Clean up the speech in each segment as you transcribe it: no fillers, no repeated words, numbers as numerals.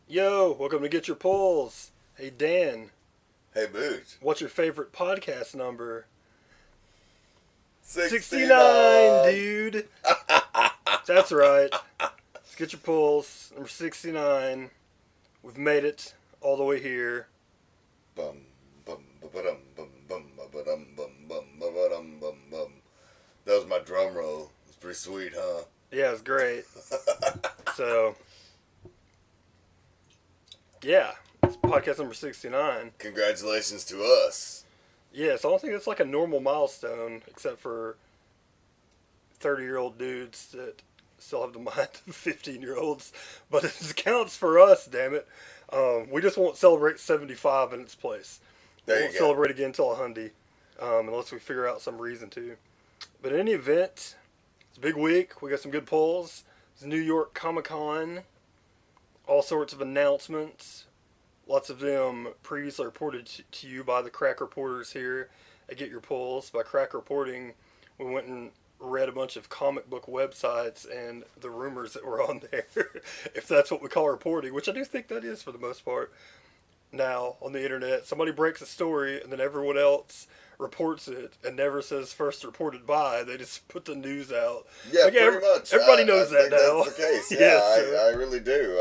Yo, welcome to Get Your Pulls. Hey Dan, Hey, Booch. what's your favorite podcast number? 69, 69. dude. That's right. Let's get your pulls. Number 69. We've made it all the way here. Bum, bum, ba-ba-dum, bum, bum, ba-ba-dum, bum, bum, ba-ba-dum, bum, bum. That was my drum roll. It's pretty sweet, huh? Yeah, it's great. So, yeah, it's podcast number 69. Congratulations to us. Yeah, so I don't think it's like a normal milestone, except for 30-year-old dudes that still have the mind of 15-year-olds. But it counts for us, damn it. We just won't celebrate 75 in its place. We There won't you go. celebrate again until 100, unless we figure out some reason to. But in any event, it's a big week. We got some good polls. It's New York Comic Con. All sorts of announcements. Lots of them previously reported to you by the crack reporters here at Get Your Polls. By crack reporting, we went and read a bunch of comic book websites and the rumors that were on there, if that's what we call reporting, which I do think that is for the most part. Now, on the internet, somebody breaks a story and then everyone else reports it and never says first reported by. They just put the news out. Yeah, Like, pretty much. Everybody knows I that think now. that's the case. Yeah, Yes. I really do.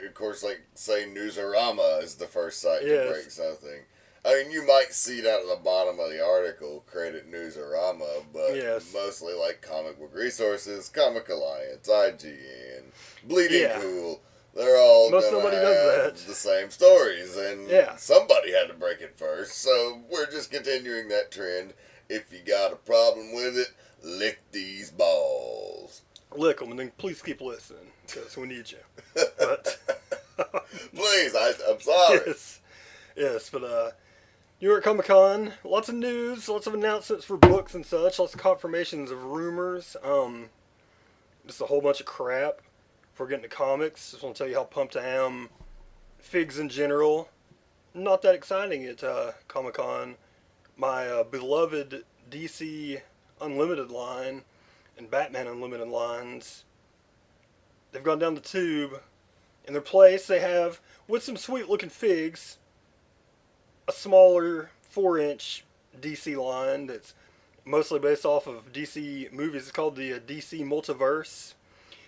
Of course, like, say Newsarama is the first site to Yes. break something. I mean, you might see that at the bottom of the article, credit Newsarama, but Yes. mostly like Comic Book Resources, Comic Alliance, IGN, Bleeding Yeah. Cool. They're all Most gonna nobody have does that. the same stories, and Yeah. somebody had to break it first. So we're just continuing that trend. If you got a problem with it, lick these balls. Lick them and then please keep listening because we need you. But Please, I'm sorry. yes, but New York Comic Con, lots of news, lots of announcements for books and such, lots of confirmations of rumors. Just a whole bunch of crap. Before getting to comics, just want to tell you how pumped I am. Figs in general, not that exciting at Comic Con. My beloved DC Unlimited line and Batman Unlimited lines, they've gone down the tube. In their place, they have, with some sweet looking figs, a smaller 4-inch DC line that's mostly based off of DC movies. It's called the DC Multiverse.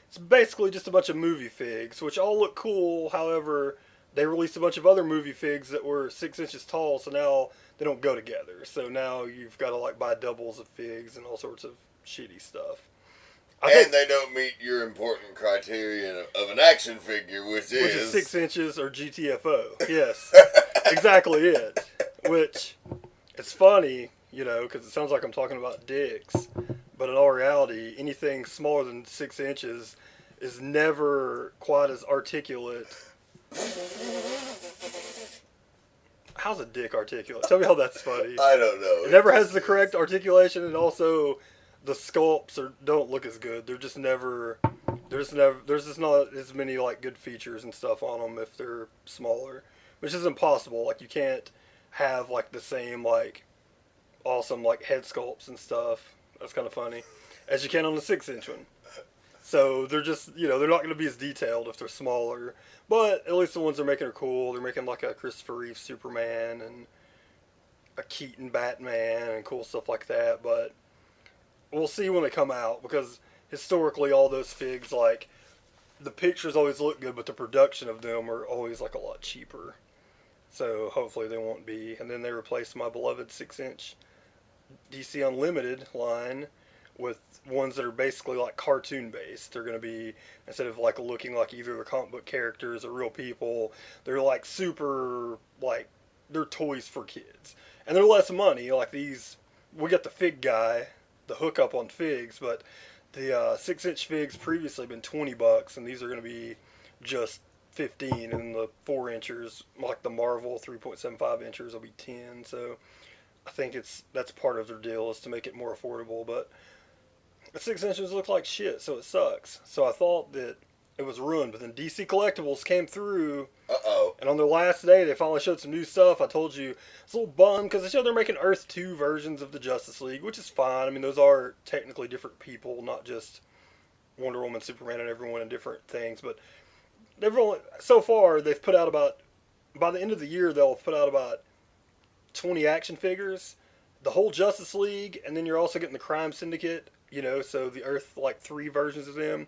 It's basically just a bunch of movie figs, which all look cool. However, they released a bunch of other movie figs that were 6 inches tall, so now they don't go together. So now you've got to like buy doubles of figs and all sorts of shitty stuff. And they don't meet your important criterion of an action figure, which is 6 inches or GTFO. Yes, exactly it. Which, it's funny, because it sounds like I'm talking about dicks. But in all reality, anything smaller than 6 inches is never quite as articulate. How's a dick articulate? Tell me how that's funny. I don't know. It never has the correct articulation, and also the sculpts don't look as good. They're just never. There's just not as many like good features and stuff on them if they're smaller, which is impossible. Like you can't have like the same like awesome like head sculpts and stuff. That's kind of funny, as you can on the 6-inch one. So they're just they're not going to be as detailed if they're smaller. But at least the ones they're making are cool. They're making like a Christopher Reeve Superman and a Keaton Batman and cool stuff like that. But we'll see when they come out, because historically all those figs, like, the pictures always look good, but the production of them are always like a lot cheaper. So hopefully they won't be. And then they replaced my beloved 6-inch DC Unlimited line with ones that are basically like cartoon based. They're going to be, instead of like looking like either the comic book characters or real people, they're like super, like, they're toys for kids. And they're less money. Like these, we got the fig guy, the hookup on figs, but the 6-inch figs previously been $20, and these are going to be just 15, and the 4-inchers, like the Marvel 3.75 inchers, will be 10. So I think that's part of their deal, is to make it more affordable. But the 6 inches look like shit, so it sucks. So I thought that it was ruined, but then DC Collectibles came through. And on their last day, they finally showed some new stuff. I told you, it's a little bummed because they showed they're making Earth 2 versions of the Justice League, which is fine. I mean, those are technically different people, not just Wonder Woman, Superman, and everyone in different things. But so far they've put out about, by the end of the year they'll have put out about 20 action figures, the whole Justice League, and then you're also getting the Crime Syndicate. So the Earth like 3 versions of them,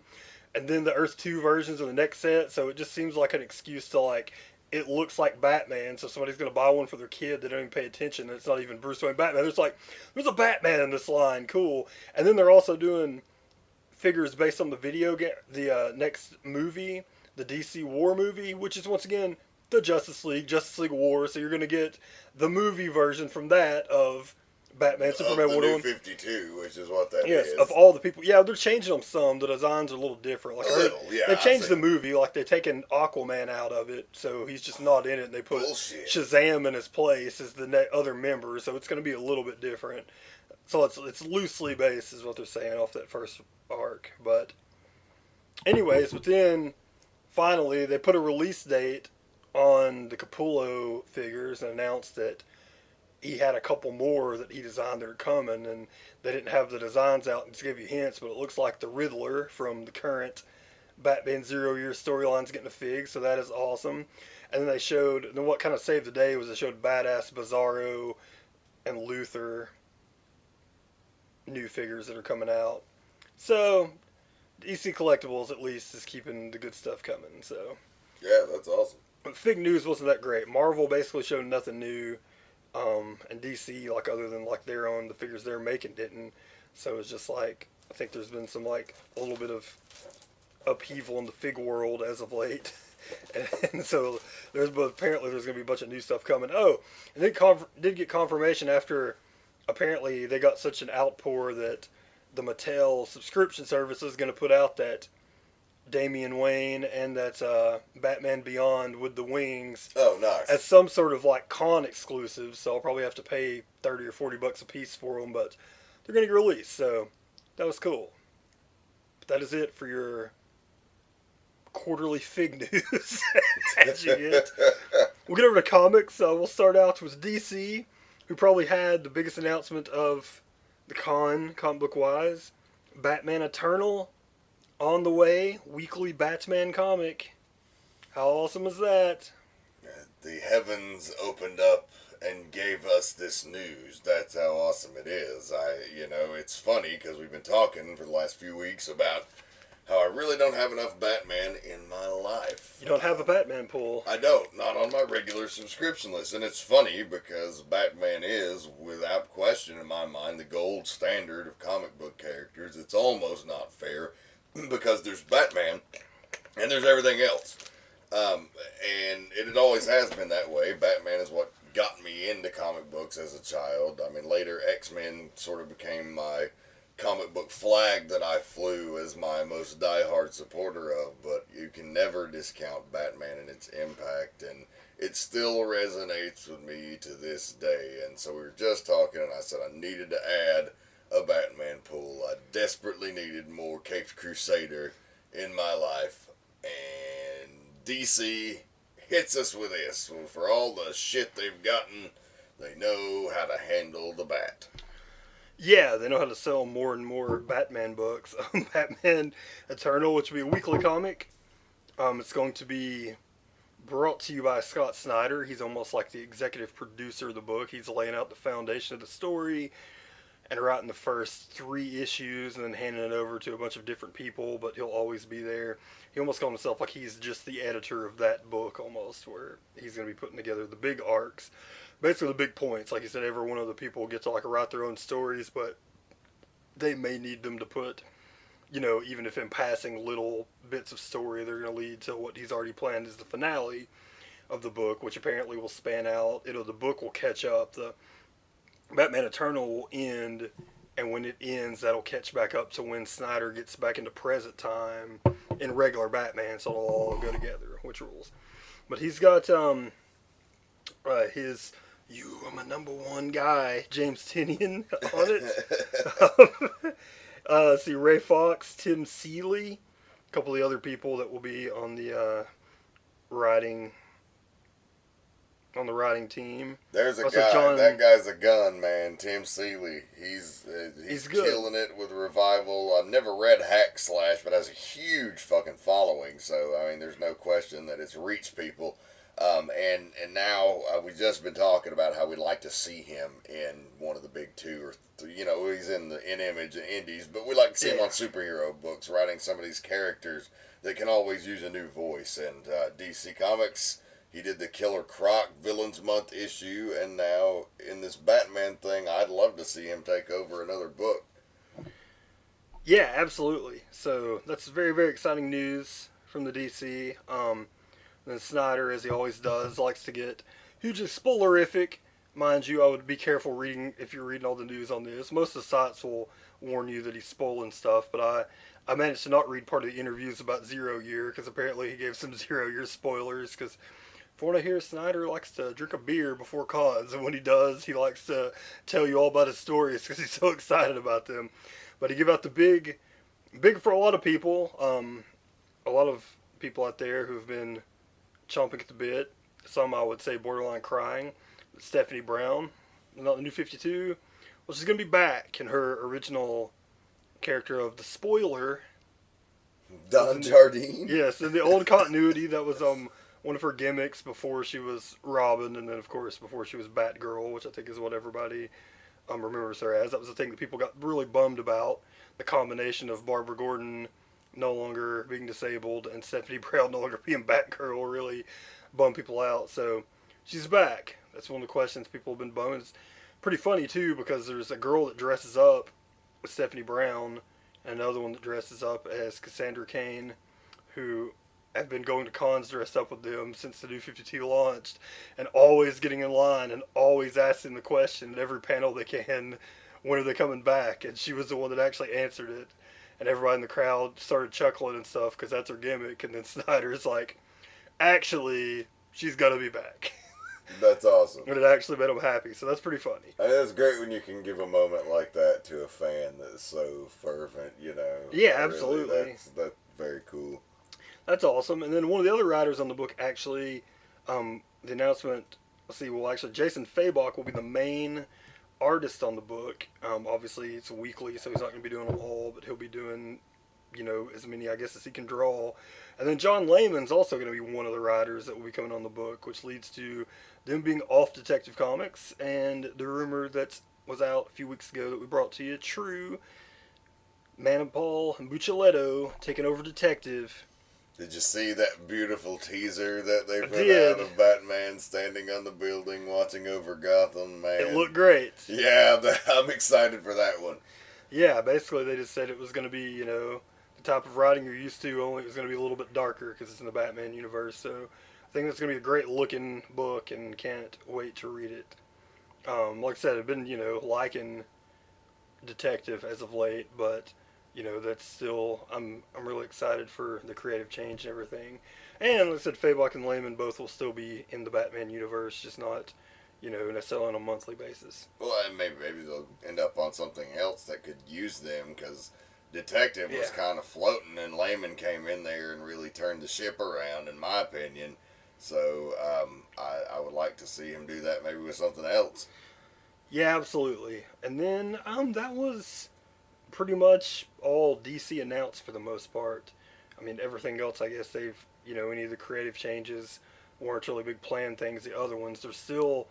and then the Earth 2 versions of the next set. So it just seems like an excuse to like. It looks like Batman, so somebody's gonna buy one for their kid. They don't even pay attention. And it's not even Bruce Wayne Batman. There's a Batman in this line, cool. And then they're also doing figures based on the video game, the next movie, the DC War movie, which is once again the Justice League War. So you're gonna get the movie version from that of Batman, Superman, of the Wonder new Woman. 52, which is what that Yes, is. of all the people. Yeah, they're changing them some. The designs are a little different. Like A little, yeah. They changed the movie. Like they're taking Aquaman out of it, so he's just not in it. And they put Bullshit. Shazam in his place as the other member, so it's going to be a little bit different. So it's loosely based, is what they're saying, off that first arc. But anyways, but then finally they put a release date on the Capullo figures and announced that he had a couple more that he designed that are coming, and they didn't have the designs out and to give you hints, but it looks like the Riddler from the current Batman Zero Year storyline's getting a fig, so that is awesome. And then they showed, and then what kind of saved the day was they showed Badass, Bizarro, and Luthor new figures that are coming out. So DC Collectibles at least is keeping the good stuff coming. So Yeah, that's awesome. but Fig news wasn't that great. Marvel basically showed nothing new. And DC, like other than like their own, the figures they're making didn't. So it's just like I think there's been some like a little bit of upheaval in the fig world as of late, and so but apparently there's gonna be a bunch of new stuff coming. Oh, and then did get confirmation after apparently they got such an outpour that the Mattel subscription service is gonna put out that Damian Wayne and that Batman Beyond with the wings Oh, nice. as some sort of like con exclusive. So I'll probably have to pay $30 or $40 a piece for them, but they're going to get released. So that was cool. But that is it for your quarterly fig news. As you get. We'll get over to comics. We'll start out with DC, who probably had the biggest announcement of the comic book wise. Batman Eternal on the way, weekly Batman comic. How awesome is that? The heavens opened up and gave us this news. That's how awesome it is. It's funny because we've been talking for the last few weeks about how I really don't have enough Batman in my life. You don't have a Batman pool. I don't. Not on my regular subscription list. And it's funny because Batman is, without question in my mind, the gold standard of comic book characters. It's almost not fair because there's Batman and there's everything else. And it always has been that way. Batman is what got me into comic books as a child. I mean, later X-Men sort of became my comic book flag that I flew as my most diehard supporter of, but you can never discount Batman and its impact, and it still resonates with me to this day. And so we were just talking, and I said I needed to add a Batman pool. I desperately needed more Caped Crusader in my life, and DC hits us with this. Well, for all the shit they've gotten, they know how to handle the bat. Yeah, they know how to sell more and more Batman books. Batman Eternal, which will be a weekly comic. It's going to be brought to you by Scott Snyder. He's almost like the executive producer of the book. He's laying out the foundation of the story and writing the first 3 issues and then handing it over to a bunch of different people, but he'll always be there. He almost called himself like he's just the editor of that book almost, where he's going to be putting together the big arcs. Basically the big points. Like you said, every one of the people get to like write their own stories, but they may need them to put, even if in passing little bits of story, they're going to lead to what he's already planned as the finale of the book, which apparently will span out. The book will catch up. The Batman Eternal will end, and when it ends, that'll catch back up to when Snyder gets back into present time in regular Batman, so it'll all go together, which rules. But he's got his "You Are My Number One Guy" James Tynion on it. See Ray Fox, Tim Seeley, a couple of the other people that will be on the writing on the writing team. There's a Also, guy. John, That guy's a gun, man. Tim Seeley. He's good. killing it with Revival. I've never read Hack Slash, but has a huge fucking following. So I mean, there's no question that it's reached people. And now we've just been talking about how we'd like to see him in one of the big two or three. You know, he's in Image and Indies, but we like to see him on superhero books, writing some of these characters that can always use a new voice. And DC Comics, he did the Killer Croc Villains Month issue, and now in this Batman thing, I'd love to see him take over another book. Yeah, absolutely. So that's very, very exciting news from the DC. Then Snyder, as he always does, likes to get hugely spoilerific. Mind you, I would be careful reading if you're reading all the news on this. Most of the sites will warn you that he's spoiling stuff, but I managed to not read part of the interviews about Zero Year because apparently he gave some Zero Year spoilers. Because from what I hear, Snyder likes to drink a beer before cons, and when he does, he likes to tell you all about his stories because he's so excited about them. But he gave out the big for a lot of people. A lot of people out there who've been chomping at the bit. Some I would say borderline crying. Stephanie Brown, not the New 52. Well, she's going to be back in her original character of the Spoiler. Don Jardine? Yes, in the old continuity, that was one of her gimmicks before she was Robin, and then, of course, before she was Batgirl, which I think is what everybody remembers her as. That was the thing that people got really bummed about. The combination of Barbara Gordon no longer being disabled and Stephanie Brown no longer being Batgirl really bummed people out. So she's back. That's one of the questions people have been bumming. It's pretty funny too because there's a girl that dresses up with Stephanie Brown and another one that dresses up as Cassandra Cain, who have been going to cons dressed up with them since the New 52 launched, and always getting in line and always asking the question at every panel they can, when are they coming back? And she was the one that actually answered it. And everybody in the crowd started chuckling and stuff because that's her gimmick. And then Snyder's like, actually, she's going to be back. That's awesome. And it actually made him happy. So that's pretty funny. I mean, it's great when you can give a moment like that to a fan that's so fervent, you know. Yeah, absolutely. Really, that's very cool. That's awesome. And then one of the other writers on the book actually, the announcement, actually Jason Fabok will be the main artist on the book. Obviously it's weekly, so he's not going to be doing them all, but he'll be doing, as many, I guess, as he can draw. And then John Layman's also going to be one of the writers that will be coming on the book, which leads to them being off Detective Comics, and the rumor that was out a few weeks ago that we brought to you, true, Manipal and Buccellato taking over Detective. Did you see that beautiful teaser that they put did. out of Batman standing on the building watching over Gotham, man? It looked great. Yeah, I'm excited for that one. Yeah, basically they just said it was going to be, the type of writing you're used to, only it was going to be a little bit darker because it's in the Batman universe. So I think that's going to be a great looking book and can't wait to read it. Like I said, I've been, liking Detective as of late, but that's still, I'm really excited for the creative change and everything. And like I said, Fabok and Layman both will still be in the Batman universe, just not, necessarily on a monthly basis. Well, and maybe they'll end up on something else that could use them, because Detective was kind of floating, and Layman came in there and really turned the ship around, in my opinion. So I would like to see him do that maybe with something else. Yeah, absolutely. And then that was pretty much all DC announced for the most part. I mean, everything else, I guess they've, any of the creative changes weren't really big planned things. The other ones, there's still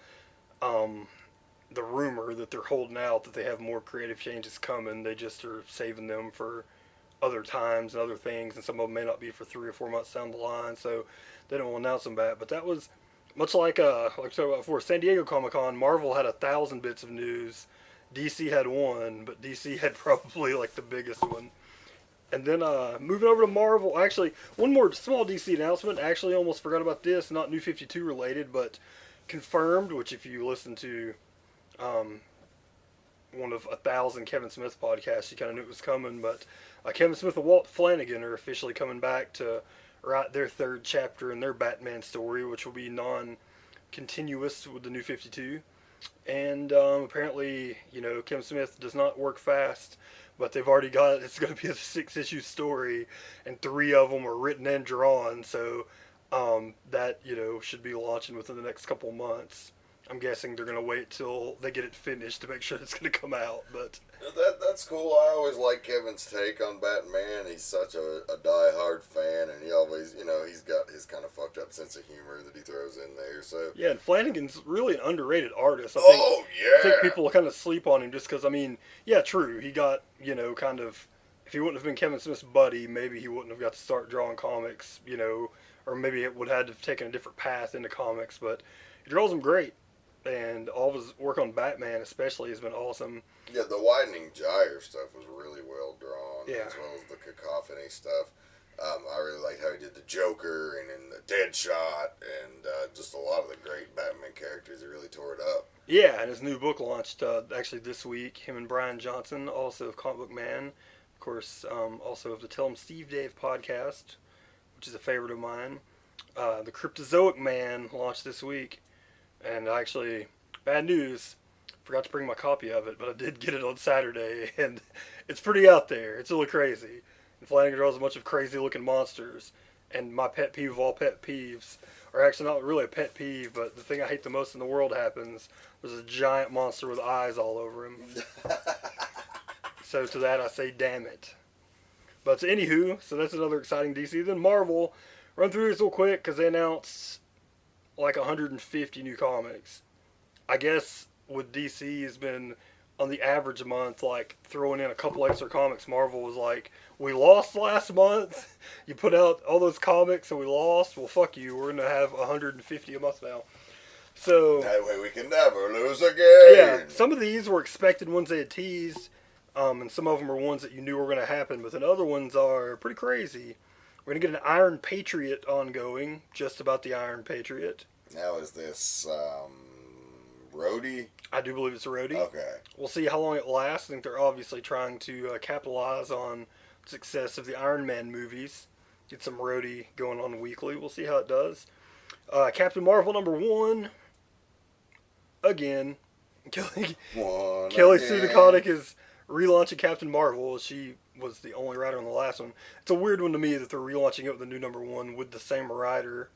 the rumor that they're holding out that they have more creative changes coming. They just are saving them for other times and other things, and some of them may not be for 3 or 4 months down the line, so they don't announce them back. But that was much like I talked about before, San Diego Comic-Con. Marvel had 1,000 bits of news. DC had one, but DC had probably like the biggest one. And then moving over to Marvel, actually, one more small DC announcement. Actually, almost forgot about this. Not New 52 related, but confirmed. Which, if you listen to one of 1,000 Kevin Smith podcasts, you kind of knew it was coming. But Kevin Smith and Walt Flanagan are officially coming back to write their third chapter in their Batman story, which will be non-continuous with the New 52. And apparently, Kevin Smith does not work fast, but they've already got, it's going to be a 6-issue story, and 3 of them are written and drawn, so That, should be launching within the next couple months. I'm guessing they're going to wait till they get it finished to make sure it's going to come out, but... That's cool. I always like Kevin's take on Batman. He's such a die-hard fan, and he always, he's got his kind of fucked up sense of humor that he throws in there. So Yeah, and Flanagan's really an underrated artist. I think people kind of sleep on him just because, yeah, true. He got, kind of... If he wouldn't have been Kevin Smith's buddy, maybe he wouldn't have got to start drawing comics, or maybe it would have had to have taken a different path into comics, but he draws them great. And all of his work on Batman especially has been awesome. Yeah, the Widening Gyre stuff was really well drawn, yeah. As well as the Cacophony stuff. I really liked how he did the Joker and then the Deadshot and just a lot of the great Batman characters. He really tore it up. Yeah, and his new book launched actually this week. Him and Brian Johnson, also of Comic Book Man, of course, also of the Tell 'em Steve Dave podcast, which is a favorite of mine. The Cryptozoic Man launched this week. And actually, bad news, forgot to bring my copy of it, but I did get it on Saturday, and it's pretty out there. It's really crazy. And Flanagan draws a bunch of crazy-looking monsters, and my pet peeve of all pet peeves, or actually not really a pet peeve, but the thing I hate the most in the world happens, was a giant monster with eyes all over him. So to that I say, damn it. But anywho, so that's another exciting DC. Then Marvel, run through this real quick, because they announced... like 150 new comics. I guess with DC has been on the average month, like throwing in a couple extra comics. Marvel was like, we lost last month. You put out all those comics and we lost. Well, fuck you. We're gonna have 150 a month now. So that way we can never lose again. Yeah, some of these were expected ones they had teased, and some of them are ones that you knew were gonna happen. But then other ones are pretty crazy. We're going to get an Iron Patriot ongoing, just about the Iron Patriot. Now, is this Rhodey? I do believe it's a Rhodey. Okay. We'll see how long it lasts. I think they're obviously trying to capitalize on the success of the Iron Man movies. Get some Rhodey going on weekly. We'll see how it does. Captain Marvel #1. Again. Kelly Sue DeConnick is relaunching Captain Marvel. She was the only writer on the last one. It's a weird one to me that they're relaunching it with the new #1 with the same writer.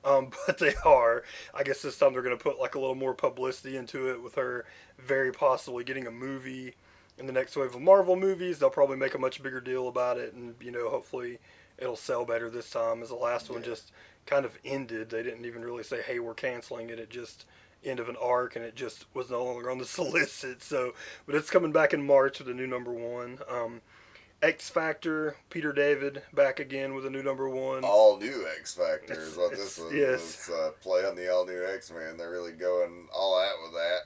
But they are. I guess this time they're going to put like a little more publicity into it with her very possibly getting a movie in the next wave of Marvel movies. They'll probably make a much bigger deal about it, and hopefully it'll sell better this time, as the last one just kind of ended. They didn't even really say, hey, we're canceling it. It just end of an arc, and it just was no longer on the solicit. So, but it's coming back in March with a new #1. X Factor, Peter David back again with a new #1. All new X Factor is what this was. Yes. It's play on the all new X-Men. They're really going all out with that.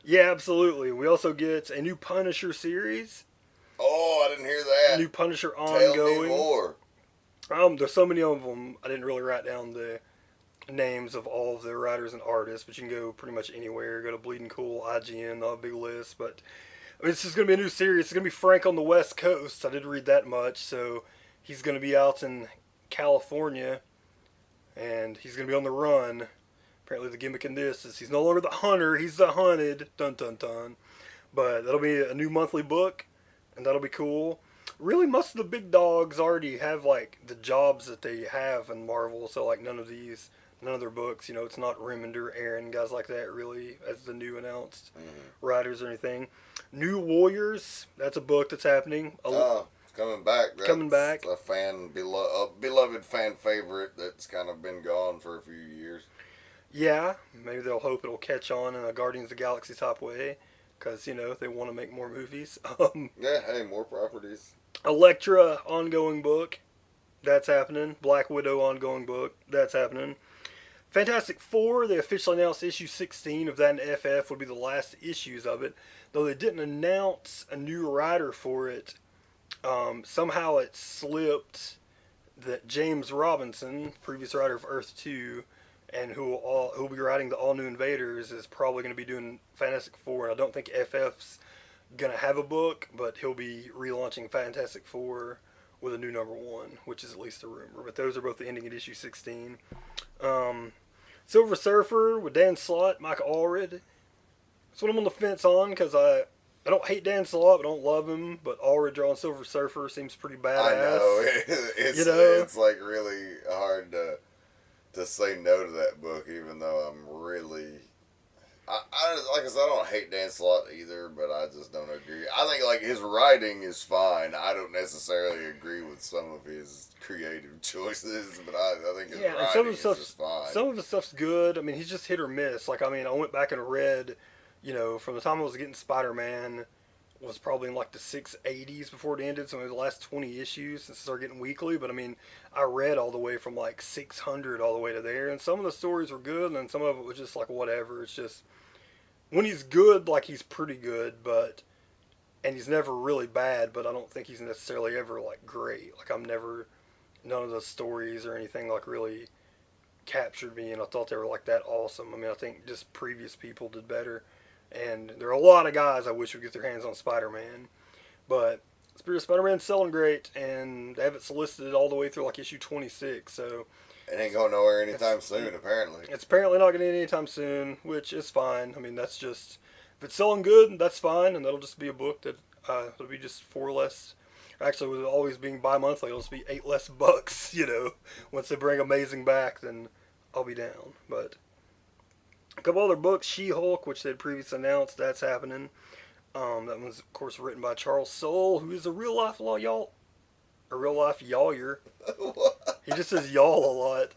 Yeah, absolutely. We also get a new Punisher series. Oh, I didn't hear that. New Punisher ongoing. Tell me more. There's so many of them. I didn't really write down the names of all of the writers and artists, but you can go pretty much anywhere. Go to Bleeding Cool, IGN, not a big list, but it's just going to be a new series. It's going to be Frank on the West Coast. I did read that much, so he's going to be out in California, and he's going to be on the run. Apparently the gimmick in this is he's no longer the hunter, he's the hunted. Dun, dun, dun. But that'll be a new monthly book, and that'll be cool. Really, most of the big dogs already have, like, the jobs that they have in Marvel, so, like, none of their books, it's not Remender, Aaron, guys like that, really, as the new announced writers or anything. New Warriors, that's a book that's happening. It's coming back. That's coming back. A beloved fan favorite that's kind of been gone for a few years. Yeah, maybe they'll hope it'll catch on in a Guardians of the Galaxy type way, because, they want to make more movies. Yeah, hey, more properties. Elektra ongoing book, that's happening. Black Widow ongoing book, that's happening. Fantastic Four, they officially announced issue 16 of that in FF would be the last issues of it, though they didn't announce a new writer for it. Somehow it slipped that James Robinson, previous writer of Earth 2, and who'll be writing the All New Invaders, is probably going to be doing Fantastic Four. And I don't think FF's going to have a book, but he'll be relaunching Fantastic Four with a new #1, which is at least a rumor. But those are both ending at issue 16. Silver Surfer with Dan Slott, Mike Allred. That's what I'm on the fence on, because I don't hate Dan Slott, but I don't love him. But Allred drawing Silver Surfer seems pretty badass. I know. It's like really hard to to say no to that book, even though I'm really. Like I said, I don't hate Dan Slott either, but I just don't agree. I think like his writing is fine. I don't necessarily agree with some of his creative choices, but I think his Yeah, and writing is just fine. some of his stuff's good. I mean, he's just hit or miss. Like, I mean, I went back and read, from the time I was getting Spider-Man was probably in like the 680s before it ended, so maybe the last 20 issues since it started getting weekly. But I mean, I read all the way from like 600 all the way to there, and some of the stories were good, and then some of it was just like whatever. It's just when he's good, like he's pretty good, and he's never really bad, but I don't think he's necessarily ever like great. Like none of those stories or anything like really captured me, and I thought they were like that awesome. I mean, I think just previous people did better, and there are a lot of guys I wish would get their hands on Spider-Man, but Spirit of Spider-Man's selling great, and they have it solicited all the way through like issue 26, so it ain't going nowhere anytime soon, apparently. it's apparently not going to end anytime soon, which is fine. I mean, that's just, if it's selling good, that's fine, and that'll just be a book that it'll be just 4 less. Actually, with it always being bi-monthly, it'll just be 8 less bucks, Once they bring Amazing back, then I'll be down. But a couple other books, She-Hulk, which they'd previously announced, that's happening. That one's, of course, written by Charles Soule, who is a real-life yawyer. He just says y'all a lot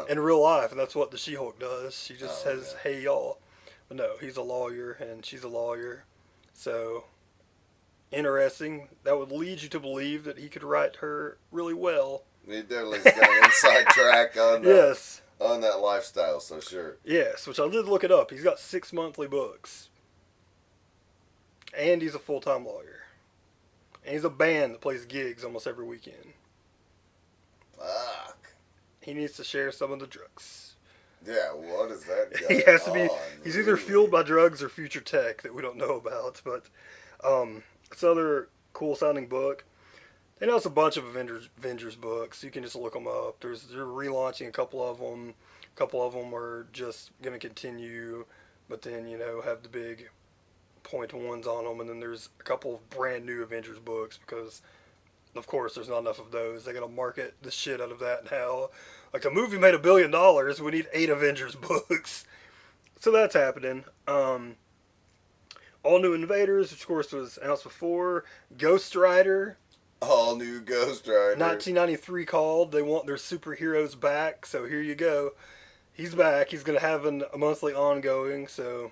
in real life, and that's what the She-Hulk does. She just says, hey, y'all. But no, he's a lawyer, and she's a lawyer. So, interesting. That would lead you to believe that he could write her really well. He definitely's got an inside track on yes. On that lifestyle, so sure. Yes, which I did look it up. He's got 6 monthly books. And he's a full-time lawyer. And he's a band that plays gigs almost every weekend. Fuck. He needs to share some of the drugs. Yeah, what is that guy? He has to be. He's either fueled by drugs or future tech that we don't know about. But it's another cool sounding book. They announced a bunch of Avengers books. You can just look them up. They're relaunching a couple of them. A couple of them are just going to continue, but then have the big point ones on them. And then there's a couple of brand new Avengers books because, of course, there's not enough of those. They're going to market the shit out of that now. Like, the movie made $1 billion. We need 8 Avengers books. So that's happening. All New Invaders, which of course was announced before. Ghost Rider. All new Ghost Rider. 1993 called. They want their superheroes back. So here you go. He's back. He's going to have a monthly ongoing. So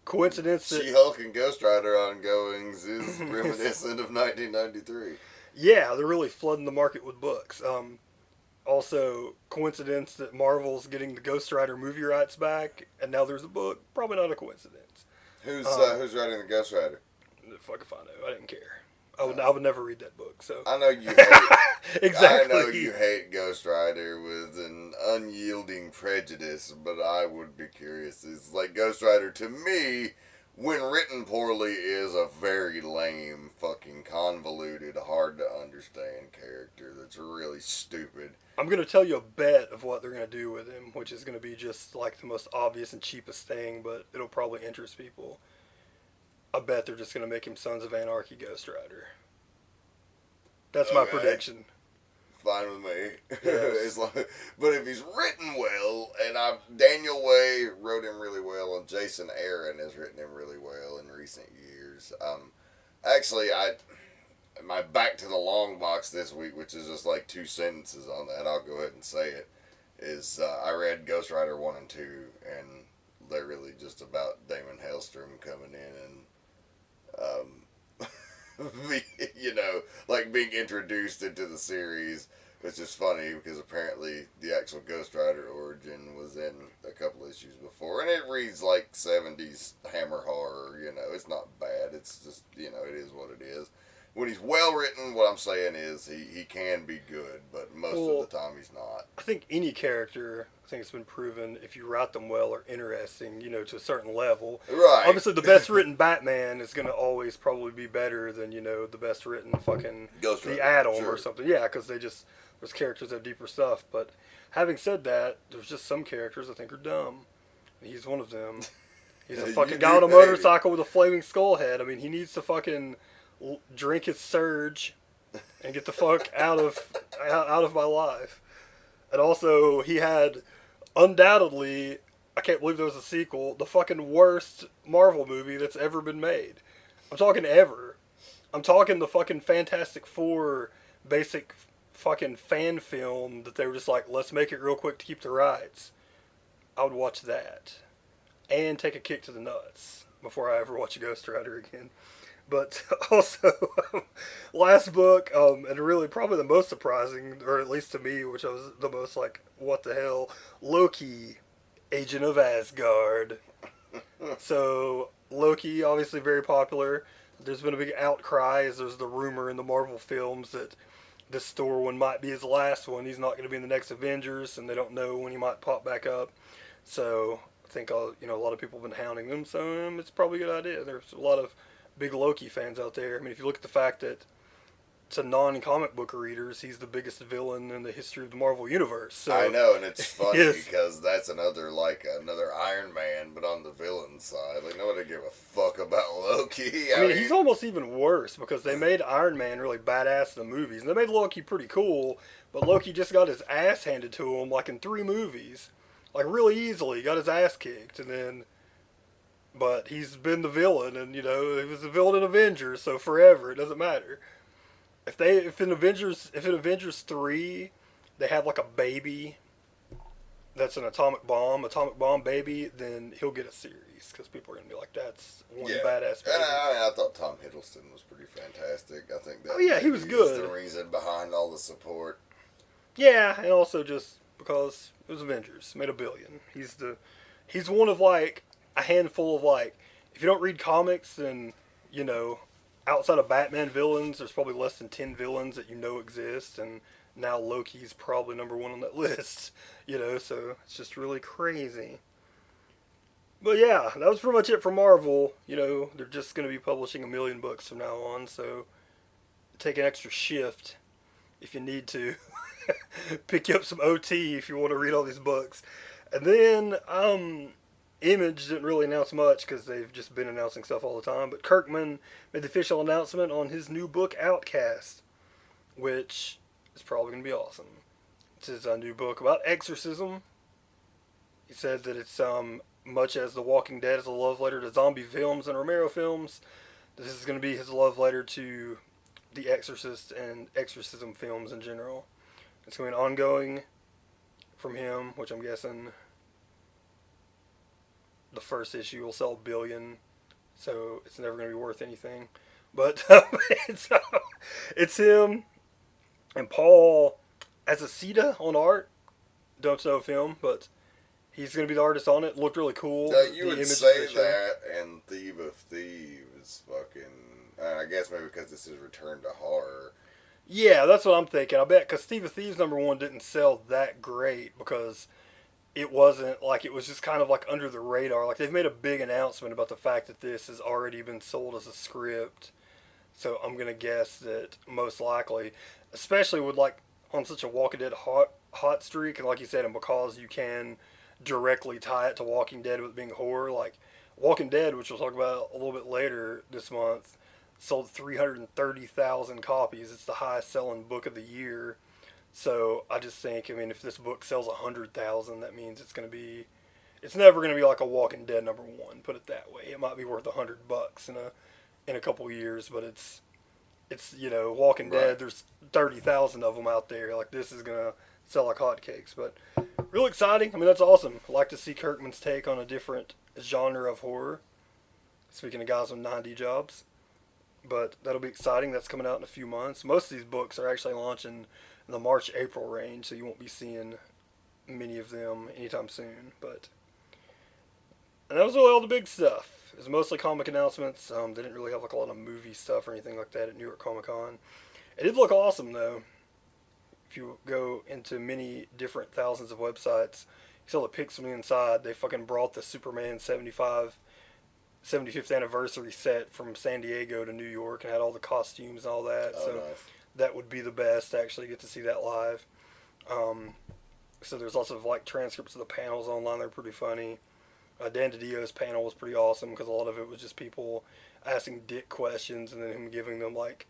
coincidence that She-Hulk and Ghost Rider ongoings is reminiscent of 1993. Yeah, they're really flooding the market with books. Also, coincidence that Marvel's getting the Ghost Rider movie rights back, and now there's a book. Probably not a coincidence. Who's writing the Ghost Rider? Fuck if I know. I didn't care. I would never read that book. So I know you hate. exactly. I know you hate Ghost Rider with an unyielding prejudice, but I would be curious. It's like Ghost Rider to me, when written poorly, is a very lame, fucking convoluted, hard to understand character that's really stupid. I'm going to tell you a bet of what they're going to do with him, which is going to be just like the most obvious and cheapest thing, but it'll probably interest people. I bet they're just going to make him Sons of Anarchy Ghost Rider. That's my prediction. Fine with me. Yes. But if he's written well, and Daniel Way wrote him really well, and Jason Aaron has written him really well in recent years. Actually, my back to the long box this week, which is just like 2 sentences on that, I'll go ahead and say it, is I read Ghost Rider 1 and 2, and they're really just about Damon Hellstrom coming in and like being introduced into the series, which is funny because apparently the actual Ghost Rider origin was in a couple issues before, and it reads like 70s Hammer horror. It's not bad. It's just it is what it is. When he's well written, what I'm saying is he can be good, but most of the time he's not. I think any character, it's been proven, if you write them well, are interesting, to a certain level. Right. Obviously, the best written Batman is going to always probably be better than, the best written fucking Ghost Rider, the Atom sure. or something. Yeah, because those characters have deeper stuff. But having said that, there's just some characters I think are dumb. He's one of them. He's a fucking guy on a motorcycle with a flaming skull head. I mean, he needs to fucking drink his surge and get the fuck out of my life. And also, he had undoubtedly, I can't believe there was a sequel, the fucking worst Marvel movie that's ever been made. I'm talking ever. I'm talking the fucking Fantastic Four basic fucking fan film that they were just like, let's make it real quick to keep the rights. I would watch that. And take a kick to the nuts before I ever watch a Ghost Rider again. But also, last book, and really probably the most surprising, or at least to me, which I was the most like, what the hell? Loki, Agent of Asgard. So, Loki, obviously very popular. There's been a big outcry as there's the rumor in the Marvel films that this Thor one might be his last one. He's not going to be in the next Avengers, and they don't know when he might pop back up. So, I think a lot of people have been hounding them, so it's probably a good idea. There's a lot of big Loki fans out there. I mean, if you look at the fact that to non-comic book readers, he's the biggest villain in the history of the Marvel universe. So I know, and it's funny yes. because that's another Iron Man, but on the villain side. Like nobody give a fuck about Loki. I mean, he's almost even worse because they made Iron Man really badass in the movies, and they made Loki pretty cool. But Loki just got his ass handed to him like in 3 movies, like really easily. He got his ass kicked, and then. But he's been the villain, and he was the villain in Avengers, so forever it doesn't matter. If in Avengers 3 they have like a baby that's an atomic bomb baby, then he'll get a series because people are gonna be like, that's one badass baby. And I thought Tom Hiddleston was pretty fantastic. I think that. Oh yeah, he was good. The reason behind all the support. Yeah, and also just because it was Avengers, made $1 billion. He's one of like a handful of like, if you don't read comics, then outside of Batman villains, there's probably less than 10 villains that exist, and now Loki's probably number 1 on that list. So it's just really crazy. But yeah, that was pretty much it for Marvel. They're just going to be publishing 1 million books from now on, so take an extra shift if you need to. Pick you up some OT if you want to read all these books. And then, Image didn't really announce much because they've just been announcing stuff all the time. But Kirkman made the official announcement on his new book, Outcast, which is probably going to be awesome. It's his new book about exorcism. He said that it's much as The Walking Dead is a love letter to zombie films and Romero films. This is going to be his love letter to The Exorcist and exorcism films in general. It's going to be an ongoing from him, which I'm guessing the first issue will sell 1 billion, so it's never going to be worth anything. But it's him and Paul Azaceta on art. Don't know of him, but he's going to be the artist on it. Looked really cool. You would say that, and Thief of Thieves, fucking. I guess maybe because this is Return to Horror. Yeah, that's what I'm thinking. I bet because Thief of Thieves #1 didn't sell that great because it wasn't like, it was just kind of like under the radar. Like they've made a big announcement about the fact that this has already been sold as a script. So I'm gonna guess that most likely, especially with like on such a Walking Dead hot streak, and like you said, and because you can directly tie it to Walking Dead with being horror, like Walking Dead, which we'll talk about a little bit later this month, sold 330,000 copies. It's the highest selling book of the year. So I just think, if this book sells 100,000, that means it's never going to be like a Walking Dead #1. Put it that way. It might be worth $100 in a couple years, but it's Walking Dead. There's 30,000 of them out there. Like this is gonna sell like hotcakes. But real exciting. That's awesome. I like to see Kirkman's take on a different genre of horror. Speaking of guys with 90 jobs. But that'll be exciting. That's coming out in a few months. Most of these books are actually launching in the March-April range, so you won't be seeing many of them anytime soon. And that was really all the big stuff. It was mostly comic announcements. They didn't really have like a lot of movie stuff or anything like that at New York Comic Con. It did look awesome though. If you go into many different thousands of websites, you saw the pics from the inside. They fucking brought the Superman 75th anniversary set from San Diego to New York and had all the costumes and all that. Oh, so nice. That would be the best to actually get to see that live. So there's lots of like transcripts of the panels online. They're pretty funny. Dan DiDio's panel was pretty awesome because a lot of it was just people asking Dick questions and then him giving them like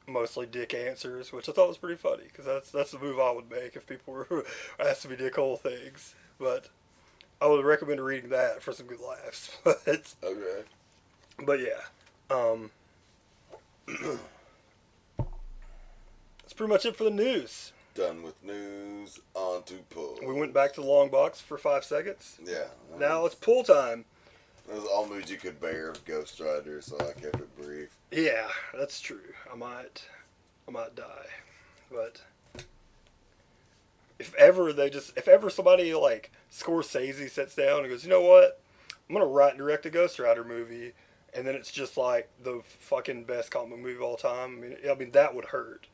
mostly dick answers, which I thought was pretty funny because that's the move I would make if people were asked me dick hole things. But I would recommend reading that for some good laughs. Okay. But yeah, um, that's pretty much it for the news. Done with news. On to pull. We went back to the long box for 5 seconds. Yeah. Now it's pull time. It was all moods you could bear of Ghost Rider, so I kept it brief. Yeah, that's true. I might die, but if ever somebody like Scorsese sits down and goes, you know what, I'm gonna write and direct a Ghost Rider movie, and then it's just like the fucking best comic book movie of all time. I mean that would hurt.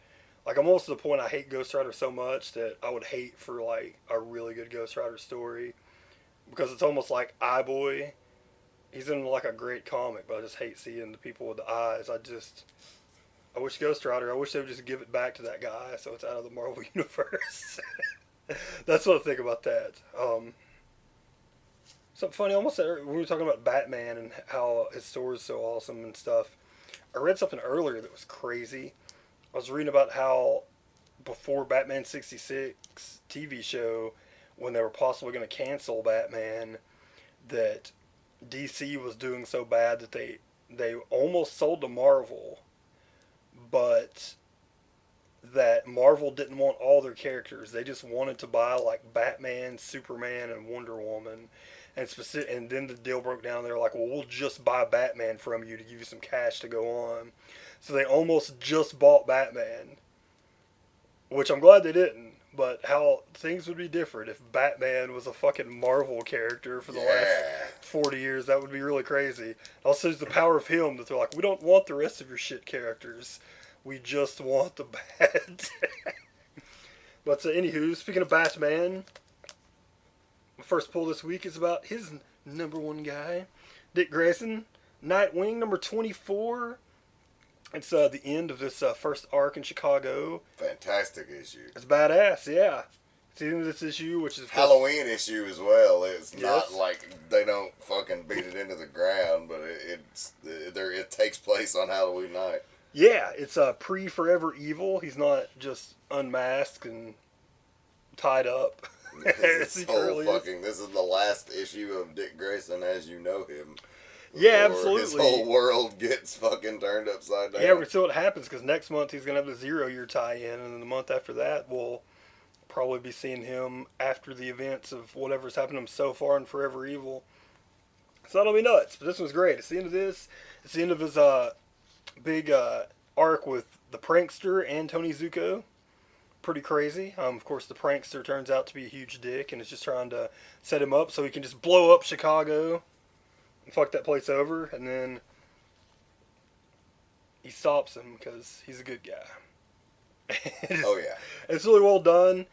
Like I'm almost to the point I hate Ghost Rider so much that I would hate for like a really good Ghost Rider story because it's almost like iBoy. He's in like a great comic, but I just hate seeing the people with the eyes. I wish Ghost Rider. I wish they would just give it back to that guy so it's out of the Marvel universe. That's what I think about that. Something funny. Almost when we were talking about Batman and how his story is so awesome and stuff. I read something earlier that was crazy. I was reading about how before Batman 66 TV show, when they were possibly going to cancel Batman, that DC was doing so bad that they almost sold to Marvel, but that Marvel didn't want all their characters. They just wanted to buy like Batman, Superman, and Wonder Woman, and then the deal broke down. They were like, "Well, we'll just buy Batman from you to give you some cash to go on." So they almost just bought Batman, which I'm glad they didn't. But how things would be different if Batman was a fucking Marvel character for the last 40 years. That would be really crazy. Also, the power of him that they're like, we don't want the rest of your shit characters. We just want the Bat. But anywho, speaking of Batman, my first pull this week is about his number one guy, Dick Grayson, Nightwing number 24. It's the end of this first arc in Chicago. Fantastic issue. It's badass, yeah. It's the end of this issue, which is Halloween issue as well. It's not like they don't fucking beat it into the ground, but it takes place on Halloween night. Yeah, it's pre-Forever Evil. He's not just unmasked and tied up. This is the last issue of Dick Grayson as you know him. Yeah, absolutely. His whole world gets fucking turned upside down. Yeah, we're see what happens because next month he's gonna have the 0 year tie-in, and then the month after that we'll probably be seeing him after the events of whatever's happened to him so far in Forever Evil. So that'll be nuts. But this one's great. It's the end of this. It's the end of his big arc with the prankster and Tony Zuko. Pretty crazy. Of course, the prankster turns out to be a huge dick and is just trying to set him up so he can just blow up Chicago. Fuck that place over, and then he stops him because he's a good guy. Oh yeah, it's really well done,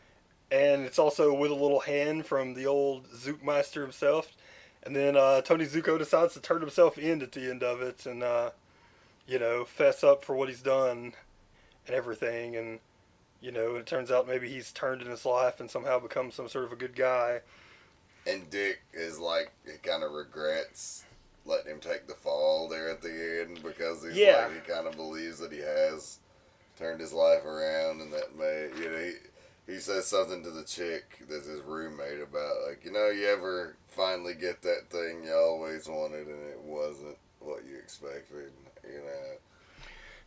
and it's also with a little hand from the old Zookmeister himself. And then Tony Zuko decides to turn himself in at the end of it, and fess up for what he's done and everything. And it turns out maybe he's turned in his life and somehow become some sort of a good guy. And Dick is like, he kind of regrets letting him take the fall there at the end because he kind of believes that he has turned his life around, and that he says something to the chick that's his roommate about like, you ever finally get that thing you always wanted and it wasn't what you expected,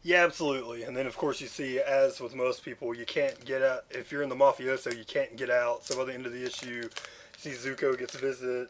Yeah, absolutely. And then, of course, you see, as with most people, you can't get out. If you're in the mafioso, you can't get out. So by the end of the issue, you see Zuko gets visited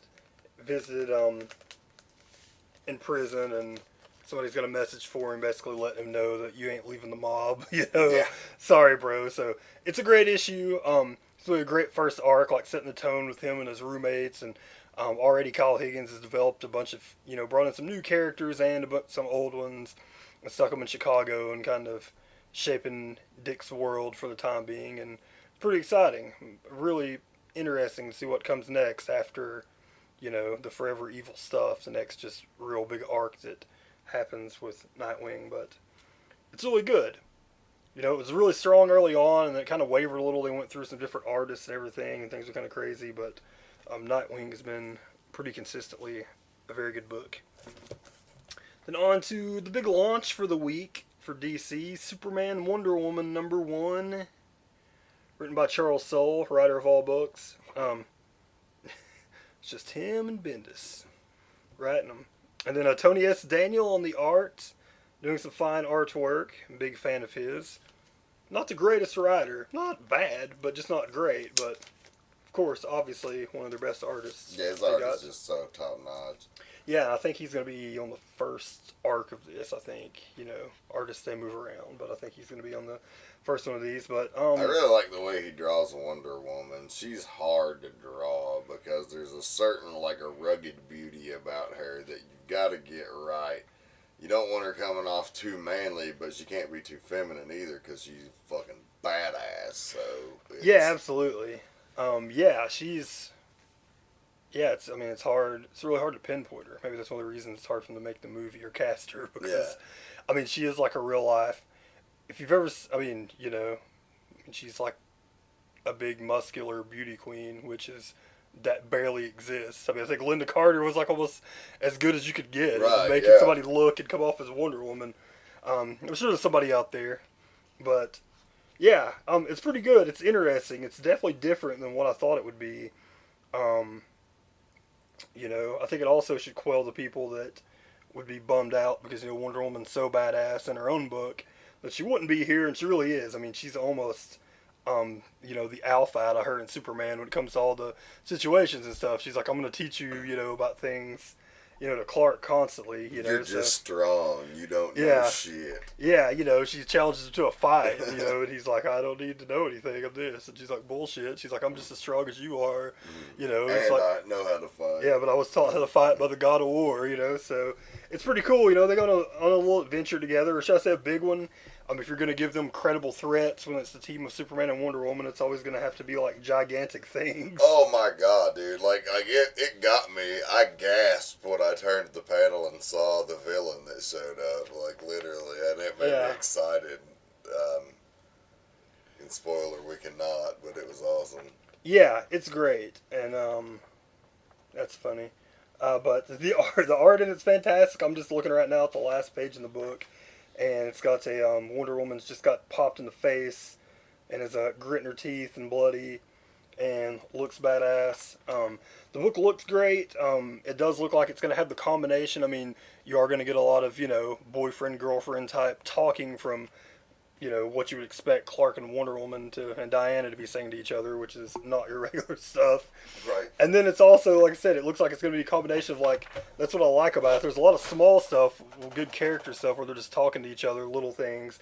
in prison, and somebody's got a message for him, basically letting him know that you ain't leaving the mob. Yeah. Sorry, bro. So it's a great issue. It's really a great first arc, like setting the tone with him and his roommates, and already Kyle Higgins has developed a bunch of, brought in some new characters and some old ones, and stuck them in Chicago and kind of shaping Dick's world for the time being, and pretty exciting. Really interesting to see what comes next after, the Forever Evil stuff. The next just real big arc that happens with Nightwing, but it's really good. It was really strong early on, and then it kind of wavered a little. They went through some different artists and everything, and things were kind of crazy, but Nightwing has been pretty consistently a very good book. Then on to the big launch for the week for DC, Superman Wonder Woman #1, written by Charles Soule, writer of all books. It's just him and Bendis writing them. And then Tony S. Daniel on the art, doing some fine artwork. I'm a big fan of his. Not the greatest writer. Not bad, but just not great. But, of course, obviously, one of their best artists. Yeah, his art is just so top notch. Yeah, I think he's going to be on the first arc of this, I think. You know, artists, they move around. But I think he's going to be on the first one of these. But I really like the way he draws Wonder Woman. She's hard to draw because there's a certain, like, a rugged beauty about her that you've got to get right. You don't want her coming off too manly, but she can't be too feminine either because she's fucking badass. So yeah, absolutely. She's. Yeah, it's hard. It's really hard to pinpoint her. Maybe that's one of the reasons it's hard for them to make the movie or cast her because, she is like a real life. If you've ever, she's like a big muscular beauty queen, which is. That barely exists. I think Linda Carter was like almost as good as you could get, making somebody look and come off as Wonder Woman. I'm sure there's somebody out there, but yeah, it's pretty good. It's interesting. It's definitely different than what I thought it would be. I think it also should quell the people that would be bummed out because Wonder Woman's so badass in her own book that she wouldn't be here, and she really is. She's almost. The alpha out of her and Superman when it comes to all the situations and stuff. She's like, I'm going to teach you, about things, to Clark constantly, You're just strong. You don't know shit. Yeah, she challenges him to a fight, and he's like, I don't need to know anything of this. And she's like, bullshit. She's like, I'm just as strong as you are, And it's like, I know how to fight. Yeah, but I was taught how to fight by the God of War, so it's pretty cool, they go on a little adventure together, or should I say a big one. If you're going to give them credible threats when it's the team of Superman and Wonder Woman, it's always going to have to be, like, gigantic things. Oh, my God, dude. It got me. I gasped when I turned the panel and saw the villain that showed up, literally, and it made me excited. In spoiler, we cannot, but it was awesome. Yeah, it's great, and, that's funny. But the art in it's fantastic. I'm just looking right now at the last page in the book. And it's got Wonder Woman's just got popped in the face and is gritting her teeth and bloody and looks badass. The book looks great. It does look like it's going to have the combination. You are going to get a lot of, boyfriend, girlfriend type talking from, what you would expect Clark and Wonder Woman and Diana to be saying to each other, which is not your regular stuff. Right. And then it's also, like I said, it looks like it's going to be a combination of, that's what I like about it. There's a lot of small stuff, good character stuff, where they're just talking to each other, little things.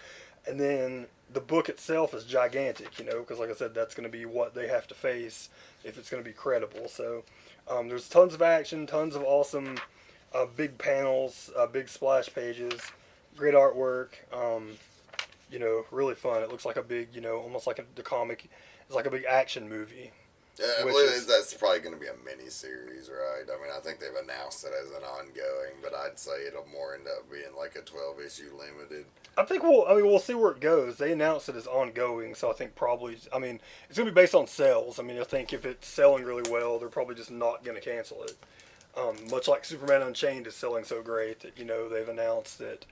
And then the book itself is gigantic, because, like I said, that's going to be what they have to face if it's going to be credible. So there's tons of action, tons of awesome big panels, big splash pages, great artwork. Really fun. It looks like a big, almost like the comic. It's like a big action movie. Yeah, that's probably going to be a mini-series, right? I think they've announced it as an ongoing, but I'd say it'll more end up being like a 12-issue limited. I think we'll see where it goes. They announced it as ongoing, so I think probably, it's going to be based on sales. I think if it's selling really well, they're probably just not going to cancel it. Much like Superman Unchained is selling so great that, they've announced that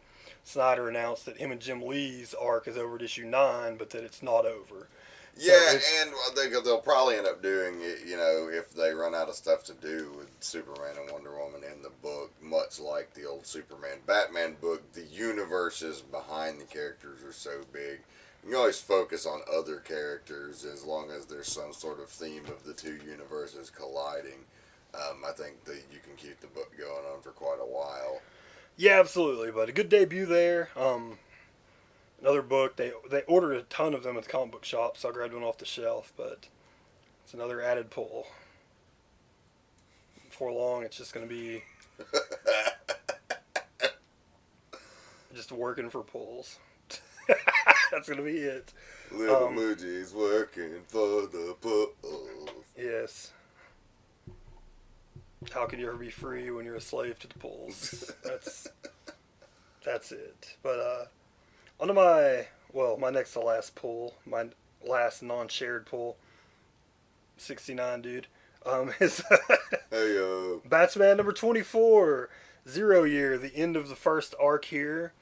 Snyder announced that him and Jim Lee's arc is over at issue 9, but that it's not over. Yeah, and I think they'll probably end up doing it, if they run out of stuff to do with Superman and Wonder Woman in the book, much like the old Superman Batman book. The universes behind the characters are so big. You can always focus on other characters as long as there's some sort of theme of the two universes colliding. I think that you can keep the book going on for quite a while. Yeah, absolutely, but a good debut there. Another book, they ordered a ton of them at the comic book shop, so I grabbed one off the shelf, but it's another added pull. Before long, it's just going to be just working for pulls. That's going to be it. Little Moody's working for the pulls. Yes. How can you ever be free when you're a slave to the pulls? That's it. But on to my next to last pull, my last non-shared pull, 69 dude, is Hey, Batman number 24, 0 year, the end of the first arc here.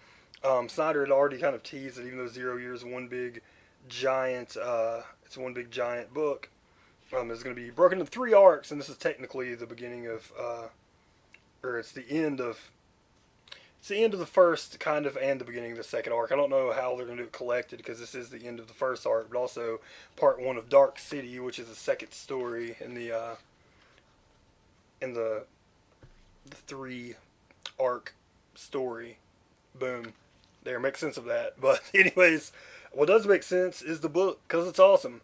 Snyder had already kind of teased that even though Zero Years is one big giant, it's one big giant book. It's going to be broken into 3 arcs, and this is technically the beginning of, or it's the end of the first kind of and the beginning of the second arc. I don't know how they're going to do it collected because this is the end of the first arc, but also part one of Dark City, which is the second story in the 3 arc story. Boom. There, make sense of that. But anyways, what does make sense is the book because it's awesome.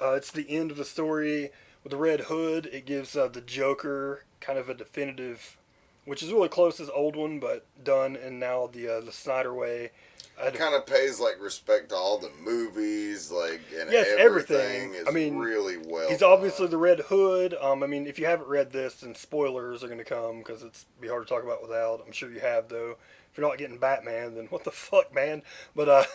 It's the end of the story with the Red Hood. It gives the Joker kind of a definitive, which is really close to his old one, but done and now the Snyder way. Kind of pays like respect to all the movies, like and yes, everything is I mean, really well. He's done. obviously the Red Hood. I mean, if you haven't read this, then spoilers are going to come because it's be hard to talk about without. I'm sure you have though. If you're not getting Batman, then what the fuck, man? But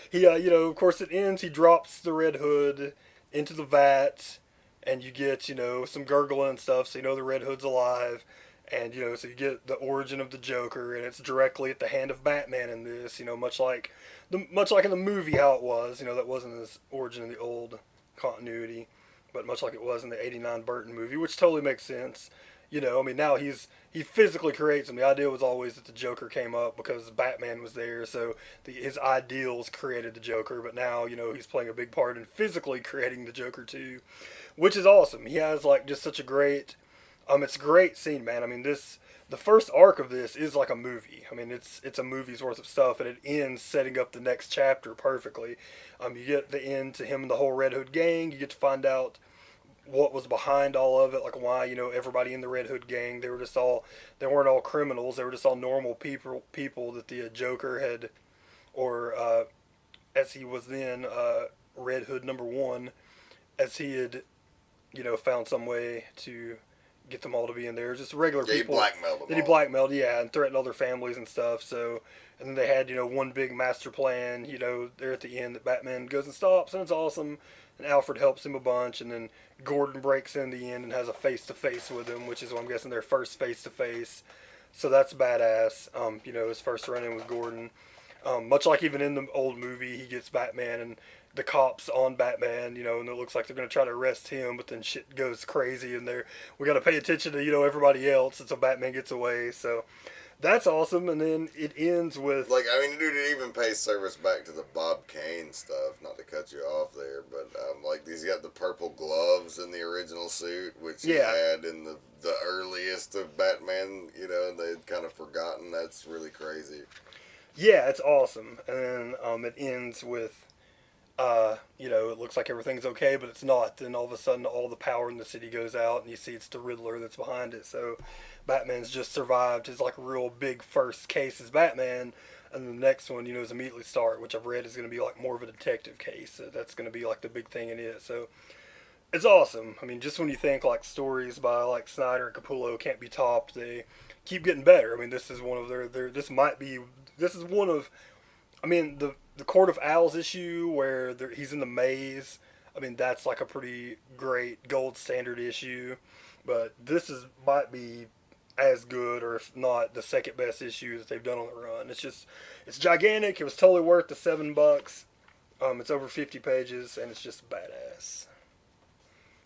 he, of course, it ends. He drops the Red Hood into the vat, and you get, some gurgling and stuff, so you know the Red Hood's alive. And, so you get the origin of the Joker, and it's directly at the hand of Batman in this, much like in the movie how it was, that wasn't his origin in the old continuity, but much like it was in the '89 Burton movie, which totally makes sense. Now he physically creates him. The idea was always that the Joker came up because Batman was there, so his ideals created the Joker, but now, he's playing a big part in physically creating the Joker too, which is awesome. He has, like, just such a great... it's a great scene, man. I mean, the first arc of this is like a movie. I mean, it's a movie's worth of stuff, and it ends setting up the next chapter perfectly. You get the end to him and the whole Red Hood gang. You get to find out what was behind all of it, like why, everybody in the Red Hood gang, they weren't all criminals. They were just all normal people that the Joker had, or as he was then, Red Hood #1, as he had, found some way to get them all to be in there. Just regular people. He blackmailed them. Then he blackmailed, yeah, and threatened other families and stuff. So, and then they had, one big master plan, there at the end that Batman goes and stops, and it's awesome. And Alfred helps him a bunch, and then Gordon breaks in the end and has a face-to-face with him, which is what I'm guessing their first face-to-face. So that's badass, his first run-in with Gordon. Much like even in the old movie, he gets Batman and the cops on Batman, and it looks like they're going to try to arrest him, but then shit goes crazy, and we got to pay attention to, everybody else, and so Batman gets away, so that's awesome. And then it ends with... Like, I mean, dude, it even pays service back to the Bob Kane stuff, not to cut you off there, but, like, he's got the purple gloves in the original suit, which he had in the earliest of Batman, and they'd kind of forgotten. That's really crazy. Yeah, it's awesome. And then it ends with, it looks like everything's okay, but it's not. Then all of a sudden, all the power in the city goes out, and you see it's the Riddler that's behind it. So Batman's just survived his, like, real big first case as Batman, and the next one, is immediately start, which I've read is going to be, like, more of a detective case. So that's going to be, like, the big thing in it. So it's awesome. I mean, just when you think, like, stories by, like, Snyder and Capullo can't be topped, they keep getting better. I mean, this is one of this is one of, I mean, the Court of Owls issue where he's in the maze. I mean, that's like a pretty great gold standard issue. But this might be as good, or if not, the second best issue that they've done on the run. It's gigantic. It was totally worth the $7. It's over 50 pages, and it's just badass.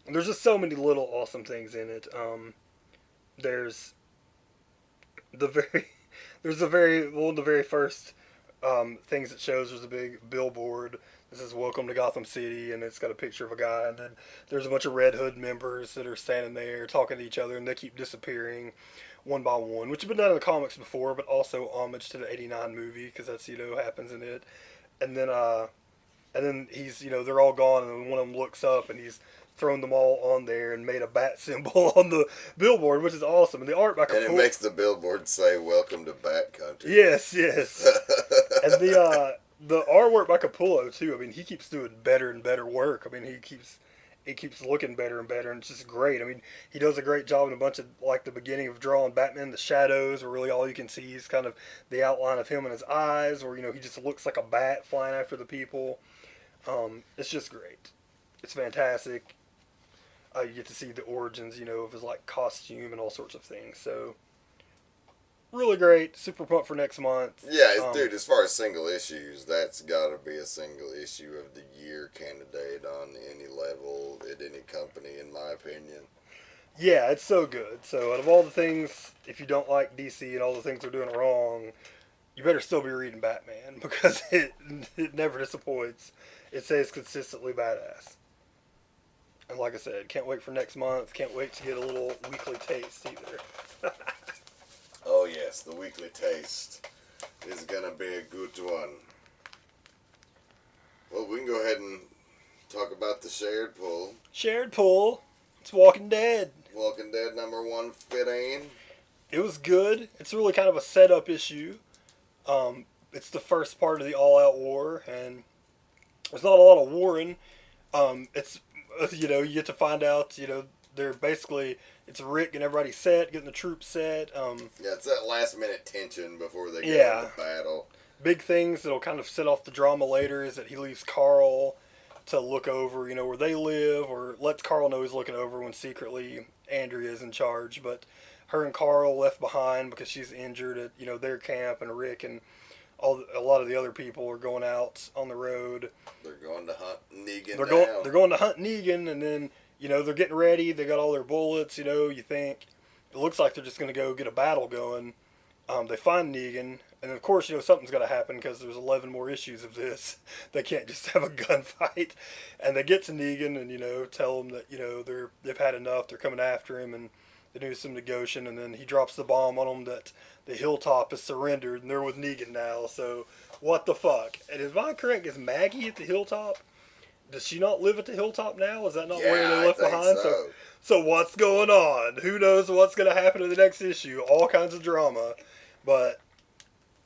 And there's just so many little awesome things in it. There's the one of the very first things it shows. There's a big billboard. This is "Welcome to Gotham City," and it's got a picture of a guy, and then there's a bunch of Red Hood members that are standing there talking to each other, and they keep disappearing one by one, which has been done in the comics before, but also homage to the '89 movie, because that's, happens in it. And then he's, they're all gone, and one of them looks up, and he's thrown them all on there and made a bat symbol on the billboard, which is awesome. And the art by Capullo... And it makes the billboard say, "Welcome to Bat Country." Yes. And the artwork by Capullo, too, I mean, he keeps doing better and better work. I mean, it keeps looking better and better, and it's just great. I mean, he does a great job in a bunch of, like, the beginning of drawing Batman, the shadows, where really all you can see is kind of the outline of him and his eyes, where, he just looks like a bat flying after the people. It's just great. It's fantastic. You get to see the origins, of his, like, costume and all sorts of things. So really great. Super pumped for next month. Yeah, dude, as far as single issues, that's got to be a single issue of the year candidate on any level at any company, in my opinion. Yeah, it's so good. So out of all the things, if you don't like DC and all the things they're doing wrong, you better still be reading Batman because it never disappoints. It stays consistently badass. And like I said, can't wait for next month. Can't wait to get a little weekly taste either. Oh, yes, the weekly taste is going to be a good one. Well, we can go ahead and talk about the shared pull. Shared pull. It's Walking Dead. Walking Dead number 115. It was good. It's really kind of a setup issue. It's the first part of the all-out war, and there's not a lot of warring. It's you know, you get to find out, you know, they're basically, it's Rick and everybody set, getting the troops set. Yeah, it's that last minute tension before they go Yeah. into battle. Big things that'll kind of set off the drama later is that he leaves Carl to look over, you know, where they live, or lets Carl know he's looking over when secretly Andrea's in charge. But her and Carl left behind because she's injured at, you know, their camp, and Rick and a lot of the other people are going out on the road. They're going to hunt Negan They're down. going to hunt Negan, and then, you know, they're getting ready. They got all their bullets. You know, you think it looks like they're just going to go get a battle going. They find Negan, and of course, you know, something's got to happen because there's 11 more issues of this. They can't just have a gunfight. And they get to Negan, and, you know, tell him that, you know, they've had enough. They're coming after him, and they do some negotiation, and then he drops the bomb on them that the hilltop is surrendered, and they're with Negan now. So what the fuck? And is I correct? Is Maggie at the hilltop? Does she not live at the hilltop now? Is that not where they left I think behind? So what's going on? Who knows what's going to happen in the next issue? All kinds of drama. But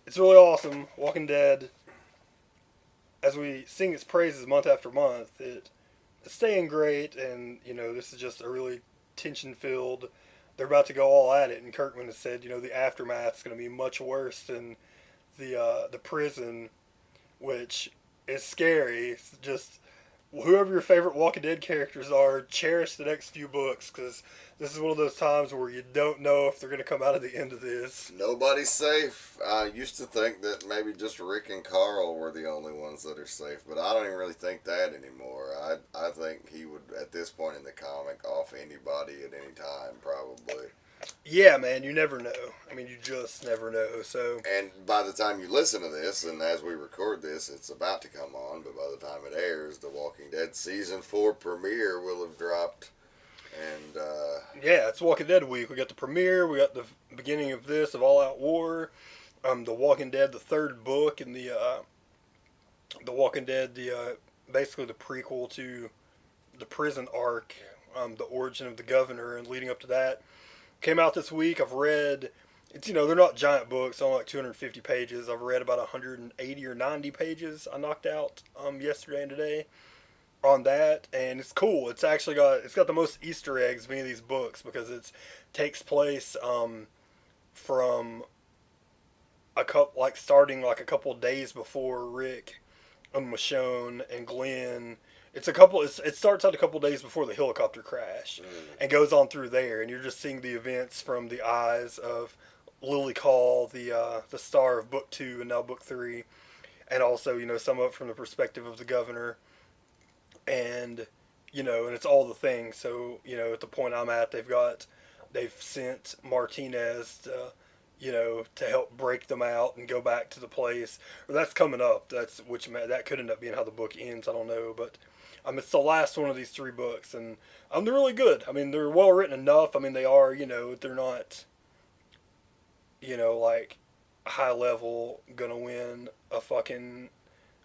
it's really awesome. Walking Dead, as we sing its praises month after month, it's staying great. And, you know, this is just a really tension-filled, they're about to go all at it. And Kirkman has said, you know, the aftermath's going to be much worse than the prison, which is scary. It's just, whoever your favorite Walking Dead characters are, cherish the next few books, because this is one of those times where you don't know if they're going to come out at the end of this. Nobody's safe. I used to think that maybe just Rick and Carl were the only ones that are safe, but I don't even really think that anymore. I think he would, at this point in the comic, off anybody at any time, probably. Yeah, man, you never know. I mean, you just never know. So, and by the time you listen to this, and as we record this, it's about to come on, but by the time it airs, The Walking Dead Season 4 premiere will have dropped. And, yeah, it's Walking Dead week. We got the premiere, we got the beginning of this, of All Out War, The Walking Dead, the third book in the Walking Dead, basically the prequel to the prison arc, the origin of the governor, and leading up to that. Came out this week. I've read, it's, you know, they're not giant books, only like 250 pages. I've read about 180 or 90 pages I knocked out yesterday and today on that, and it's cool. It's actually got the most Easter eggs of any of these books because it takes place from starting like a couple of days before Rick and Michonne and Glenn. It starts out a couple days before the helicopter crash and goes on through there, and you're just seeing the events from the eyes of Lily Call, the star of book 2 and now book 3, and also, you know, some of it from the perspective of the governor, and, you know, and it's all the things. So, you know, at the point I'm at, they've sent Martinez to, you know, to help break them out and go back to the place. Or that's coming up. That could end up being how the book ends. I don't know, but it's the last one of these 3 books, and they're really good. I mean, they're well written enough. I mean, they are, you know, they're not, you know, like high level gonna win a fucking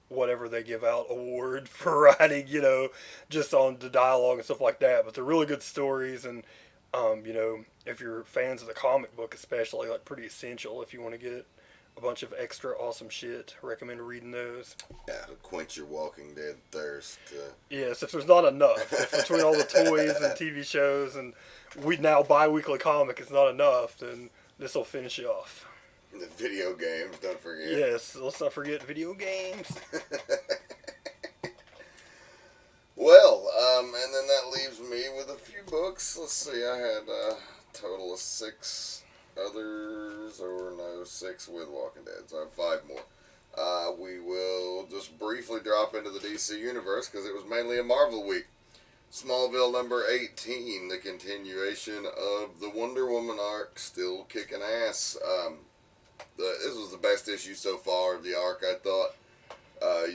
whatever they give out award for writing, you know, just on the dialogue and stuff like that. But they're really good stories, and you know, if you're fans of the comic book, especially, like, pretty essential if you want to get a bunch of extra awesome shit. I recommend reading those. Yeah, to quench your Walking Dead thirst. Yes, if there's not enough. If between all the toys and TV shows and now bi-weekly comic is not enough, then this will finish you off. The video games, don't forget. Yes, let's not forget video games. Well, and then that leaves me with a few books. Let's see, I had a total of 6 others, or no, 6 with Walking Dead. So I have 5 more. We will just briefly drop into the DC universe because it was mainly a Marvel week. Smallville number 18, the continuation of the Wonder Woman arc, still kicking ass. This was the best issue so far of the arc, I thought.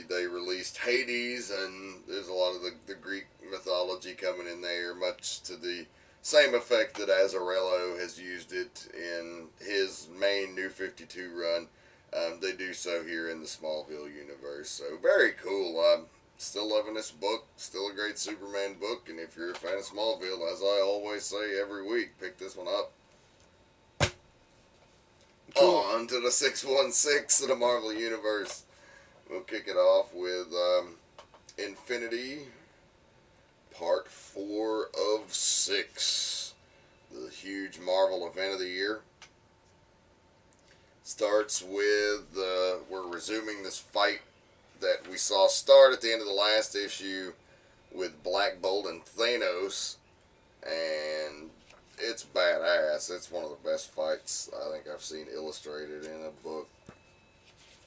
They released Hades, and there's a lot of the Greek mythology coming in there, much to the same effect that Azzarello has used it in his main New 52 run. They do so here in the Smallville universe. So, very cool. I'm still loving this book. Still a great Superman book. And if you're a fan of Smallville, as I always say every week, pick this one up. Cool. On to the 616 of the Marvel Universe. We'll kick it off with Infinity, Part 4 of 6. The huge Marvel event of the year. Starts with, we're resuming this fight that we saw start at the end of the last issue with Black Bolt and Thanos, and it's badass. It's one of the best fights I think I've seen illustrated in a book.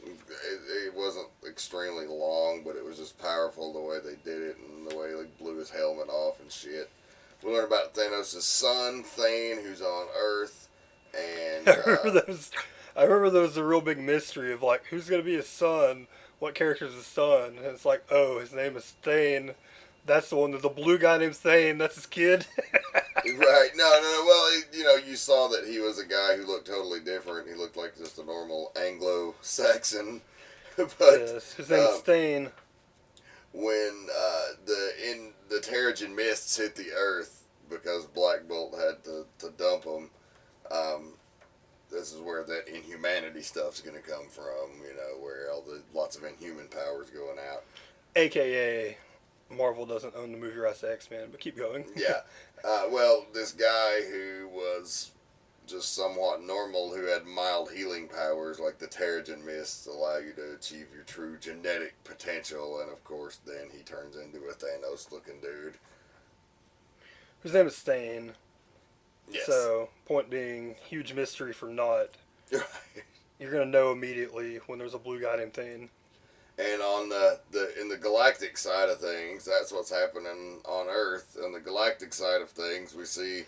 It wasn't extremely long, but it was just powerful the way they did it and the way they blew his helmet off and shit. We learn about Thanos' son, Thane, who's on Earth, and I remember there was a real big mystery of like who's gonna be his son, what character's his son, and it's like, oh, his name is Thane. That's the one, the blue guy named Thane. That's his kid. Right. No. Well, you saw that he was a guy who looked totally different. He looked like just a normal Anglo-Saxon. But yes, his name is Thane. When the Terrigen mists hit the Earth because Black Bolt had to dump them, this is where that inhumanity stuff's going to come from. Where lots of inhuman powers going out. AKA, Marvel doesn't own the movie rights to X-Men, but keep going. Yeah. Well, this guy who was just somewhat normal, who had mild healing powers, like the Terrigen mists, allow you to achieve your true genetic potential, and of course, then he turns into a Thanos-looking dude. His name is Thane. Yes. So, point being, huge mystery for not. You're gonna know immediately when there's a blue guy named Thane. And on in the galactic side of things, that's what's happening on Earth. On the galactic side of things, we see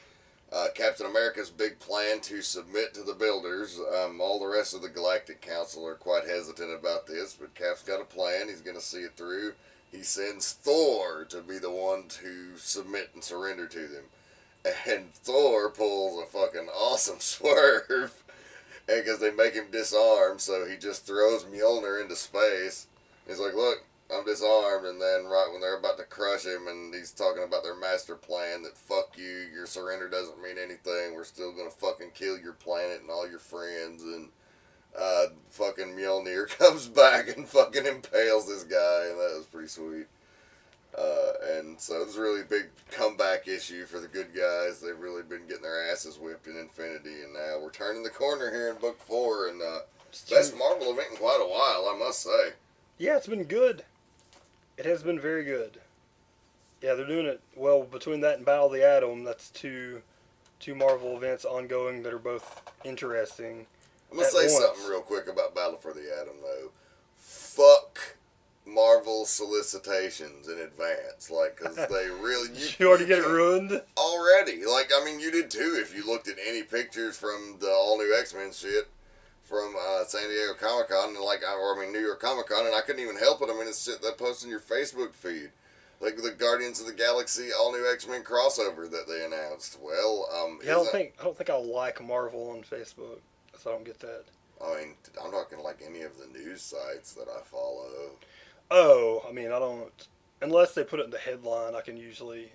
Captain America's big plan to submit to the Builders. All the rest of the Galactic Council are quite hesitant about this, but Cap's got a plan. He's going to see it through. He sends Thor to be the one to submit and surrender to them. And Thor pulls a fucking awesome swerve, because they make him disarm, so he just throws Mjolnir into space. He's like, look, I'm disarmed, and then right when they're about to crush him, and he's talking about their master plan that, fuck you, your surrender doesn't mean anything, we're still gonna fucking kill your planet and all your friends, and fucking Mjolnir comes back and fucking impales this guy, and that was pretty sweet. And so it was a really big comeback issue for the good guys. They've really been getting their asses whipped in Infinity, and now we're turning the corner here in book 4, and best Marvel event in quite a while, I must say. Yeah, it's been good. It has been very good. Yeah, they're doing it well. Between that and Battle of the Atom, that's two Marvel events ongoing that are both interesting. I'm going to say something real quick about Battle for the Atom, though. Fuck Marvel solicitations in advance, because they really... You already get it ruined? Already. You did too, if you looked at any pictures from the all-new X-Men shit from San Diego Comic-Con, and New York Comic-Con, and I couldn't even help it. It's shit that posts in your Facebook feed. Like the Guardians of the Galaxy all-new X-Men crossover that they announced. Well, yeah, I don't think I'll like Marvel on Facebook, so I don't get that. I'm not gonna like any of the news sites that I follow. Oh, I don't. Unless they put it in the headline, I can usually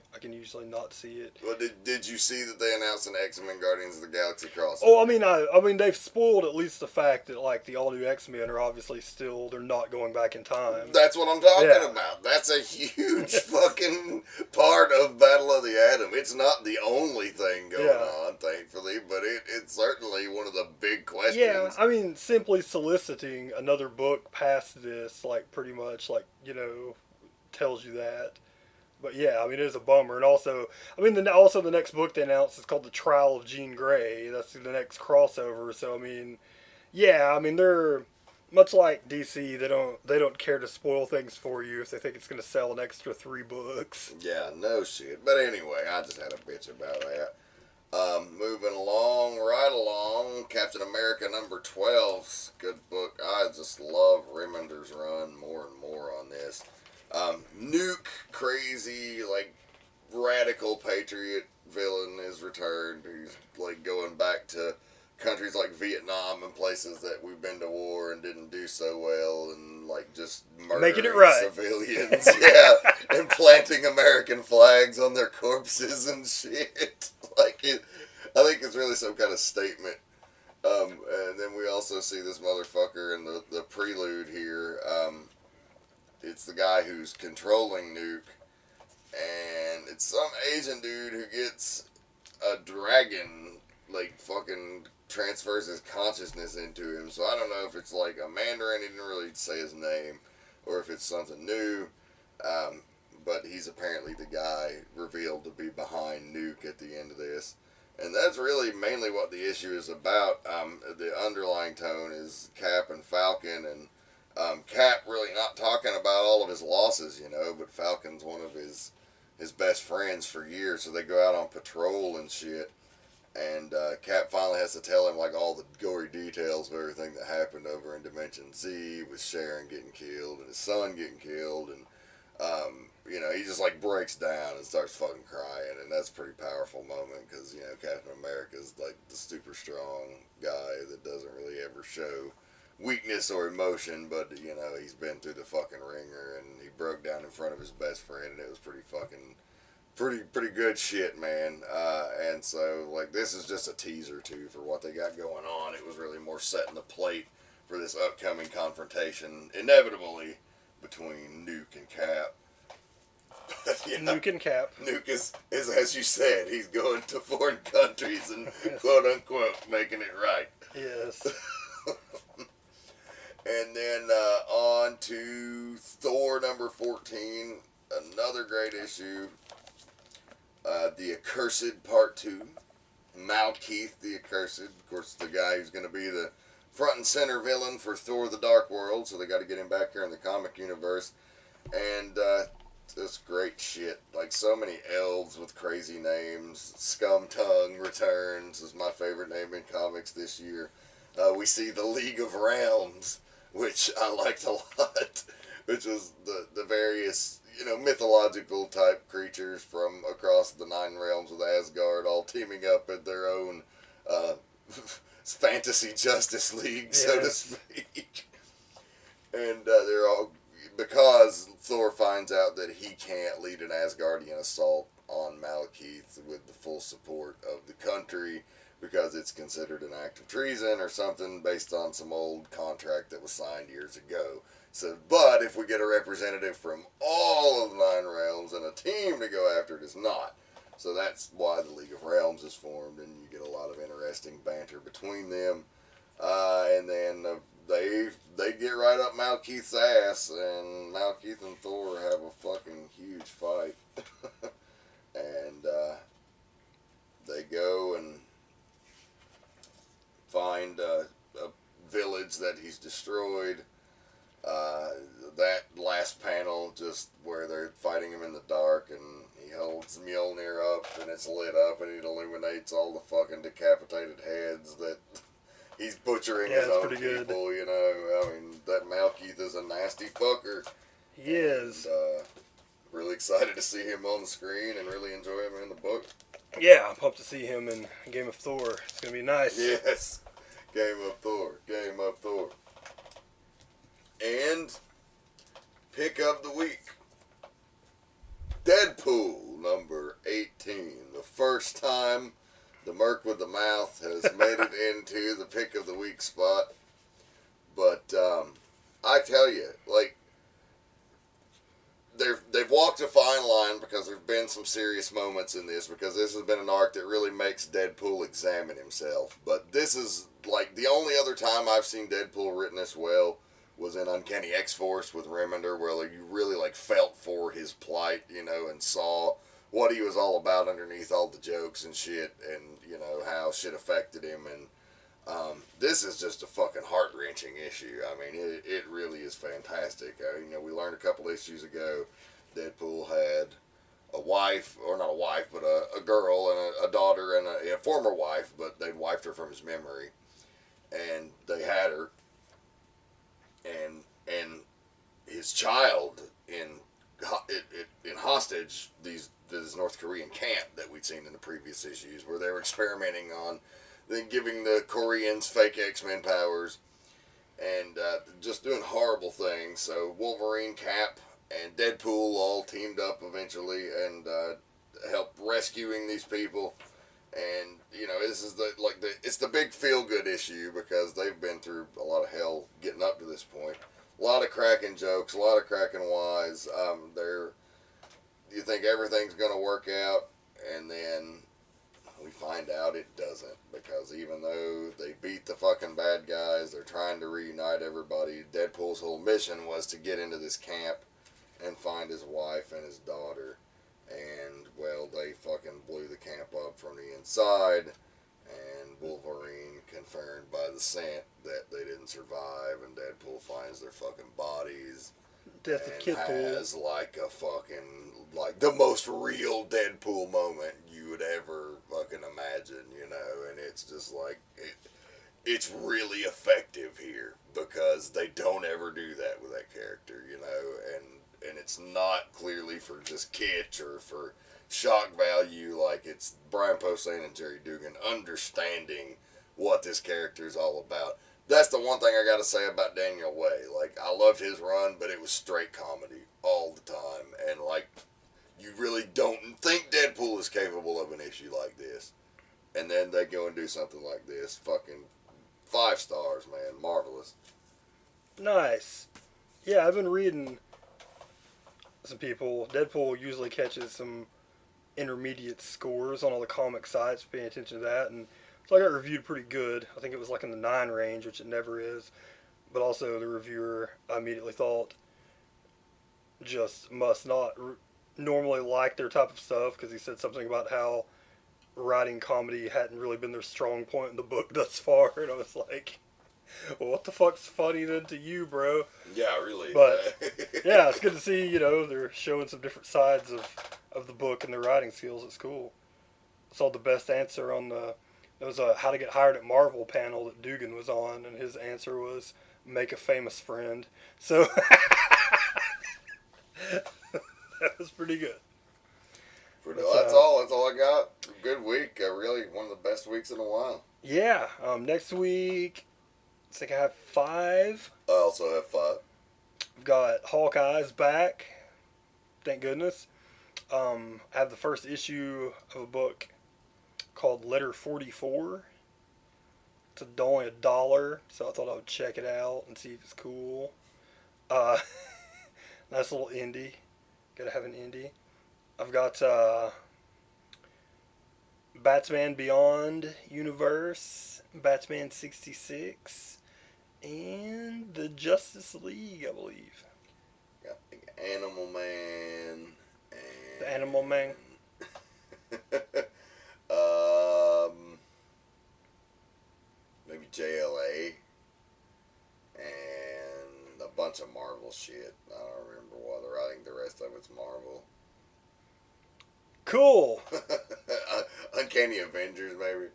not see it. Well, did you see that they announced an X-Men Guardians of the Galaxy crossover? Oh, they've spoiled at least the fact that the all new X-Men are obviously they're not going back in time. That's what I'm talking about. That's a huge fucking part of Battle of the Atom. It's not the only thing going on, thankfully, but it's certainly one of the big questions. Yeah, simply soliciting another book past this, pretty much, tells you that. But yeah, I mean, it is a bummer. And also, I mean, also the next book they announced is called The Trial of Jean Grey. That's the next crossover. So I mean, yeah, I mean they're much like DC. They don't care to spoil things for you if they think it's going to sell an extra 3 books. Yeah, no shit. But anyway, I just had a bitch about that. Moving along, right along, Captain America number 12's good book. I just love Remender's run more and more on this. Nuke, crazy, like, radical patriot villain is returned. He's, like, going back to countries like Vietnam and places that we've been to war and didn't do so well, and, like, just Making it murdering right. civilians. Yeah, and planting American flags on their corpses and shit. Like, I think it's really some kind of statement. And then we also see this motherfucker in the prelude here. It's the guy who's controlling Nuke, and it's some Asian dude who gets a dragon, like, fucking transfers his consciousness into him. So I don't know if it's like a Mandarin, he didn't really say his name, or if it's something new. But he's apparently the guy revealed to be behind Nuke at the end of this. And that's really mainly what the issue is about. The underlying tone is Cap and Falcon, and Cap really not talking about all of his losses, you know, but Falcon's one of his best friends for years, so they go out on patrol and shit. And Cap finally has to tell him, like, all the gory details of everything that happened over in Dimension Z, with Sharon getting killed and his son getting killed, and you know, he just, like, breaks down and starts fucking crying, and that's a pretty powerful moment, because, you know, Captain America's, like, the super strong guy that doesn't really ever show weakness or emotion, but, you know, he's been through the fucking ringer, and he broke down in front of his best friend, and it was pretty fucking, pretty good shit, man. And so, like, this is just a teaser, too, for what they got going on. It was really more setting the plate for this upcoming confrontation, inevitably, between Nuke and Cap. Yeah. Nuke and Cap. Nuke is, as you said, he's going to foreign countries and quote unquote making it right. Yes. And then on to Thor number 14, another great issue. The Accursed Part 2. Malkeith the Accursed, of course, the guy who's going to be the front and center villain for Thor the Dark World, so they got to get him back here in the comic universe. And this great shit. Like, so many elves with crazy names. Scumtongue returns is my favorite name in comics this year. We see the League of Realms, which I liked a lot, which was the various, you know, mythological type creatures from across the 9 realms of Asgard, all teaming up in their own fantasy justice league, yes, so to speak. And they're all, because Thor finds out that he can't lead an Asgardian assault on Malekith with the full support of the country, because it's considered an act of treason or something based on some old contract that was signed years ago. So, but if we get a representative from all of the 9 realms and a team to go after it, it's not. So that's why the League of Realms is formed, and you get a lot of interesting banter between them. And then they get right up Malekith's ass, and Malekith and Thor have a fucking huge fight. And they go and find a village that he's destroyed. That last panel, just where they're fighting him in the dark, and he holds Mjolnir up, and it's lit up, and it illuminates all the fucking decapitated heads that he's butchering his own people, good. You know. I mean, that Malekith is a nasty fucker. He is. And, really excited to see him on the screen and really enjoy him in the book. Yeah, I'm pumped to see him in Game of Thor. It's going to be nice. Yes. Game of Thor. Game of Thor. And pick of the week. Deadpool number 18. The first time the Merc with the Mouth has made it into the pick of the week spot. But I tell you, like, they've walked a fine line, because there have been some serious moments in this, because this has been an arc that really makes Deadpool examine himself. But this is, like, the only other time I've seen Deadpool written this well was in Uncanny X-Force with Remender, where like, you really like felt for his plight, you know, and saw what he was all about underneath all the jokes and shit, and you know how shit affected him. And this is just a fucking heart-wrenching issue. I mean, it really is fantastic. You know, we learned a couple issues ago Deadpool had a wife, or not a wife, but a girl and a daughter and a former wife, but they'd wiped her from his memory, and they had her, and his child in hostage this North Korean camp that we'd seen in the previous issues, where they were experimenting on then giving the Koreans fake X-Men powers, and just doing horrible things. So Wolverine, Cap, and Deadpool all teamed up eventually and helped rescuing these people. And you know, this is it's the big feel-good issue because they've been through a lot of hell getting up to this point. A lot of cracking jokes, a lot of cracking wise. You think everything's gonna work out, and then we find out it doesn't, because even though they beat the fucking bad guys, they're trying to reunite everybody. Deadpool's whole mission was to get into this camp and find his wife and his daughter. And, well, they fucking blew the camp up from the inside, and Wolverine confirmed by the scent that they didn't survive, and Deadpool finds their fucking bodies. Death of Kitpool has like a fucking, like the most real Deadpool moment you would ever fucking imagine, you know, and it's just like, it's really effective here because they don't ever do that with that character, you know, and it's not clearly for just kitsch or for shock value, like it's Brian Posehn and Jerry Dugan understanding what this character is all about. That's the one thing I gotta say about Daniel Way. Like, I loved his run, but it was straight comedy all the time. And, like, you really don't think Deadpool is capable of an issue like this. And then they go and do something like this. Fucking 5 stars, man. Marvelous. Nice. Yeah, I've been reading some people. Deadpool usually catches some intermediate scores on all the comic sites, paying attention to that, and so I got reviewed pretty good. I think it was like in the 9 range, which it never is. But also the reviewer, I immediately thought, just must not normally like their type of stuff, because he said something about how writing comedy hadn't really been their strong point in the book thus far. And I was like, well, what the fuck's funny then to you, bro? Yeah, really. But yeah, it's good to see, you know, they're showing some different sides of the book and their writing skills. It's cool. I saw the best answer on there was a How to Get Hired at Marvel panel that Dugan was on, and his answer was, make a famous friend. So that was pretty good. That's all I got. Good week. Really one of the best weeks in a while. Yeah. Next week, I think I have 5. I also have 5. I've got Hawkeye's back. Thank goodness. I have the first issue of a book called Letter 44. It's only $1, so I thought I would check it out and see if it's cool. Nice little indie. Gotta have an indie. I've got Batman Beyond Universe, Batman 66, and the Justice League, I believe. Got Animal Man. And The Animal Man. Maybe JLA and a bunch of Marvel shit. I don't remember what. I think the rest of it's Marvel. Cool. Uncanny Avengers, maybe.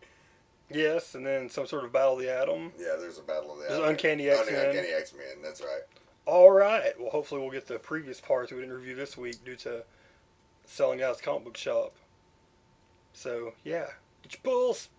Yes, and then some sort of Battle of the Atom. Yeah, there's a Battle of the There's Atom. Uncanny X-Men. Uncanny X-Men, that's right. All right. Well, hopefully we'll get the previous parts we didn't review this week due to selling out at the comic book shop. So, yeah. Get your pulls.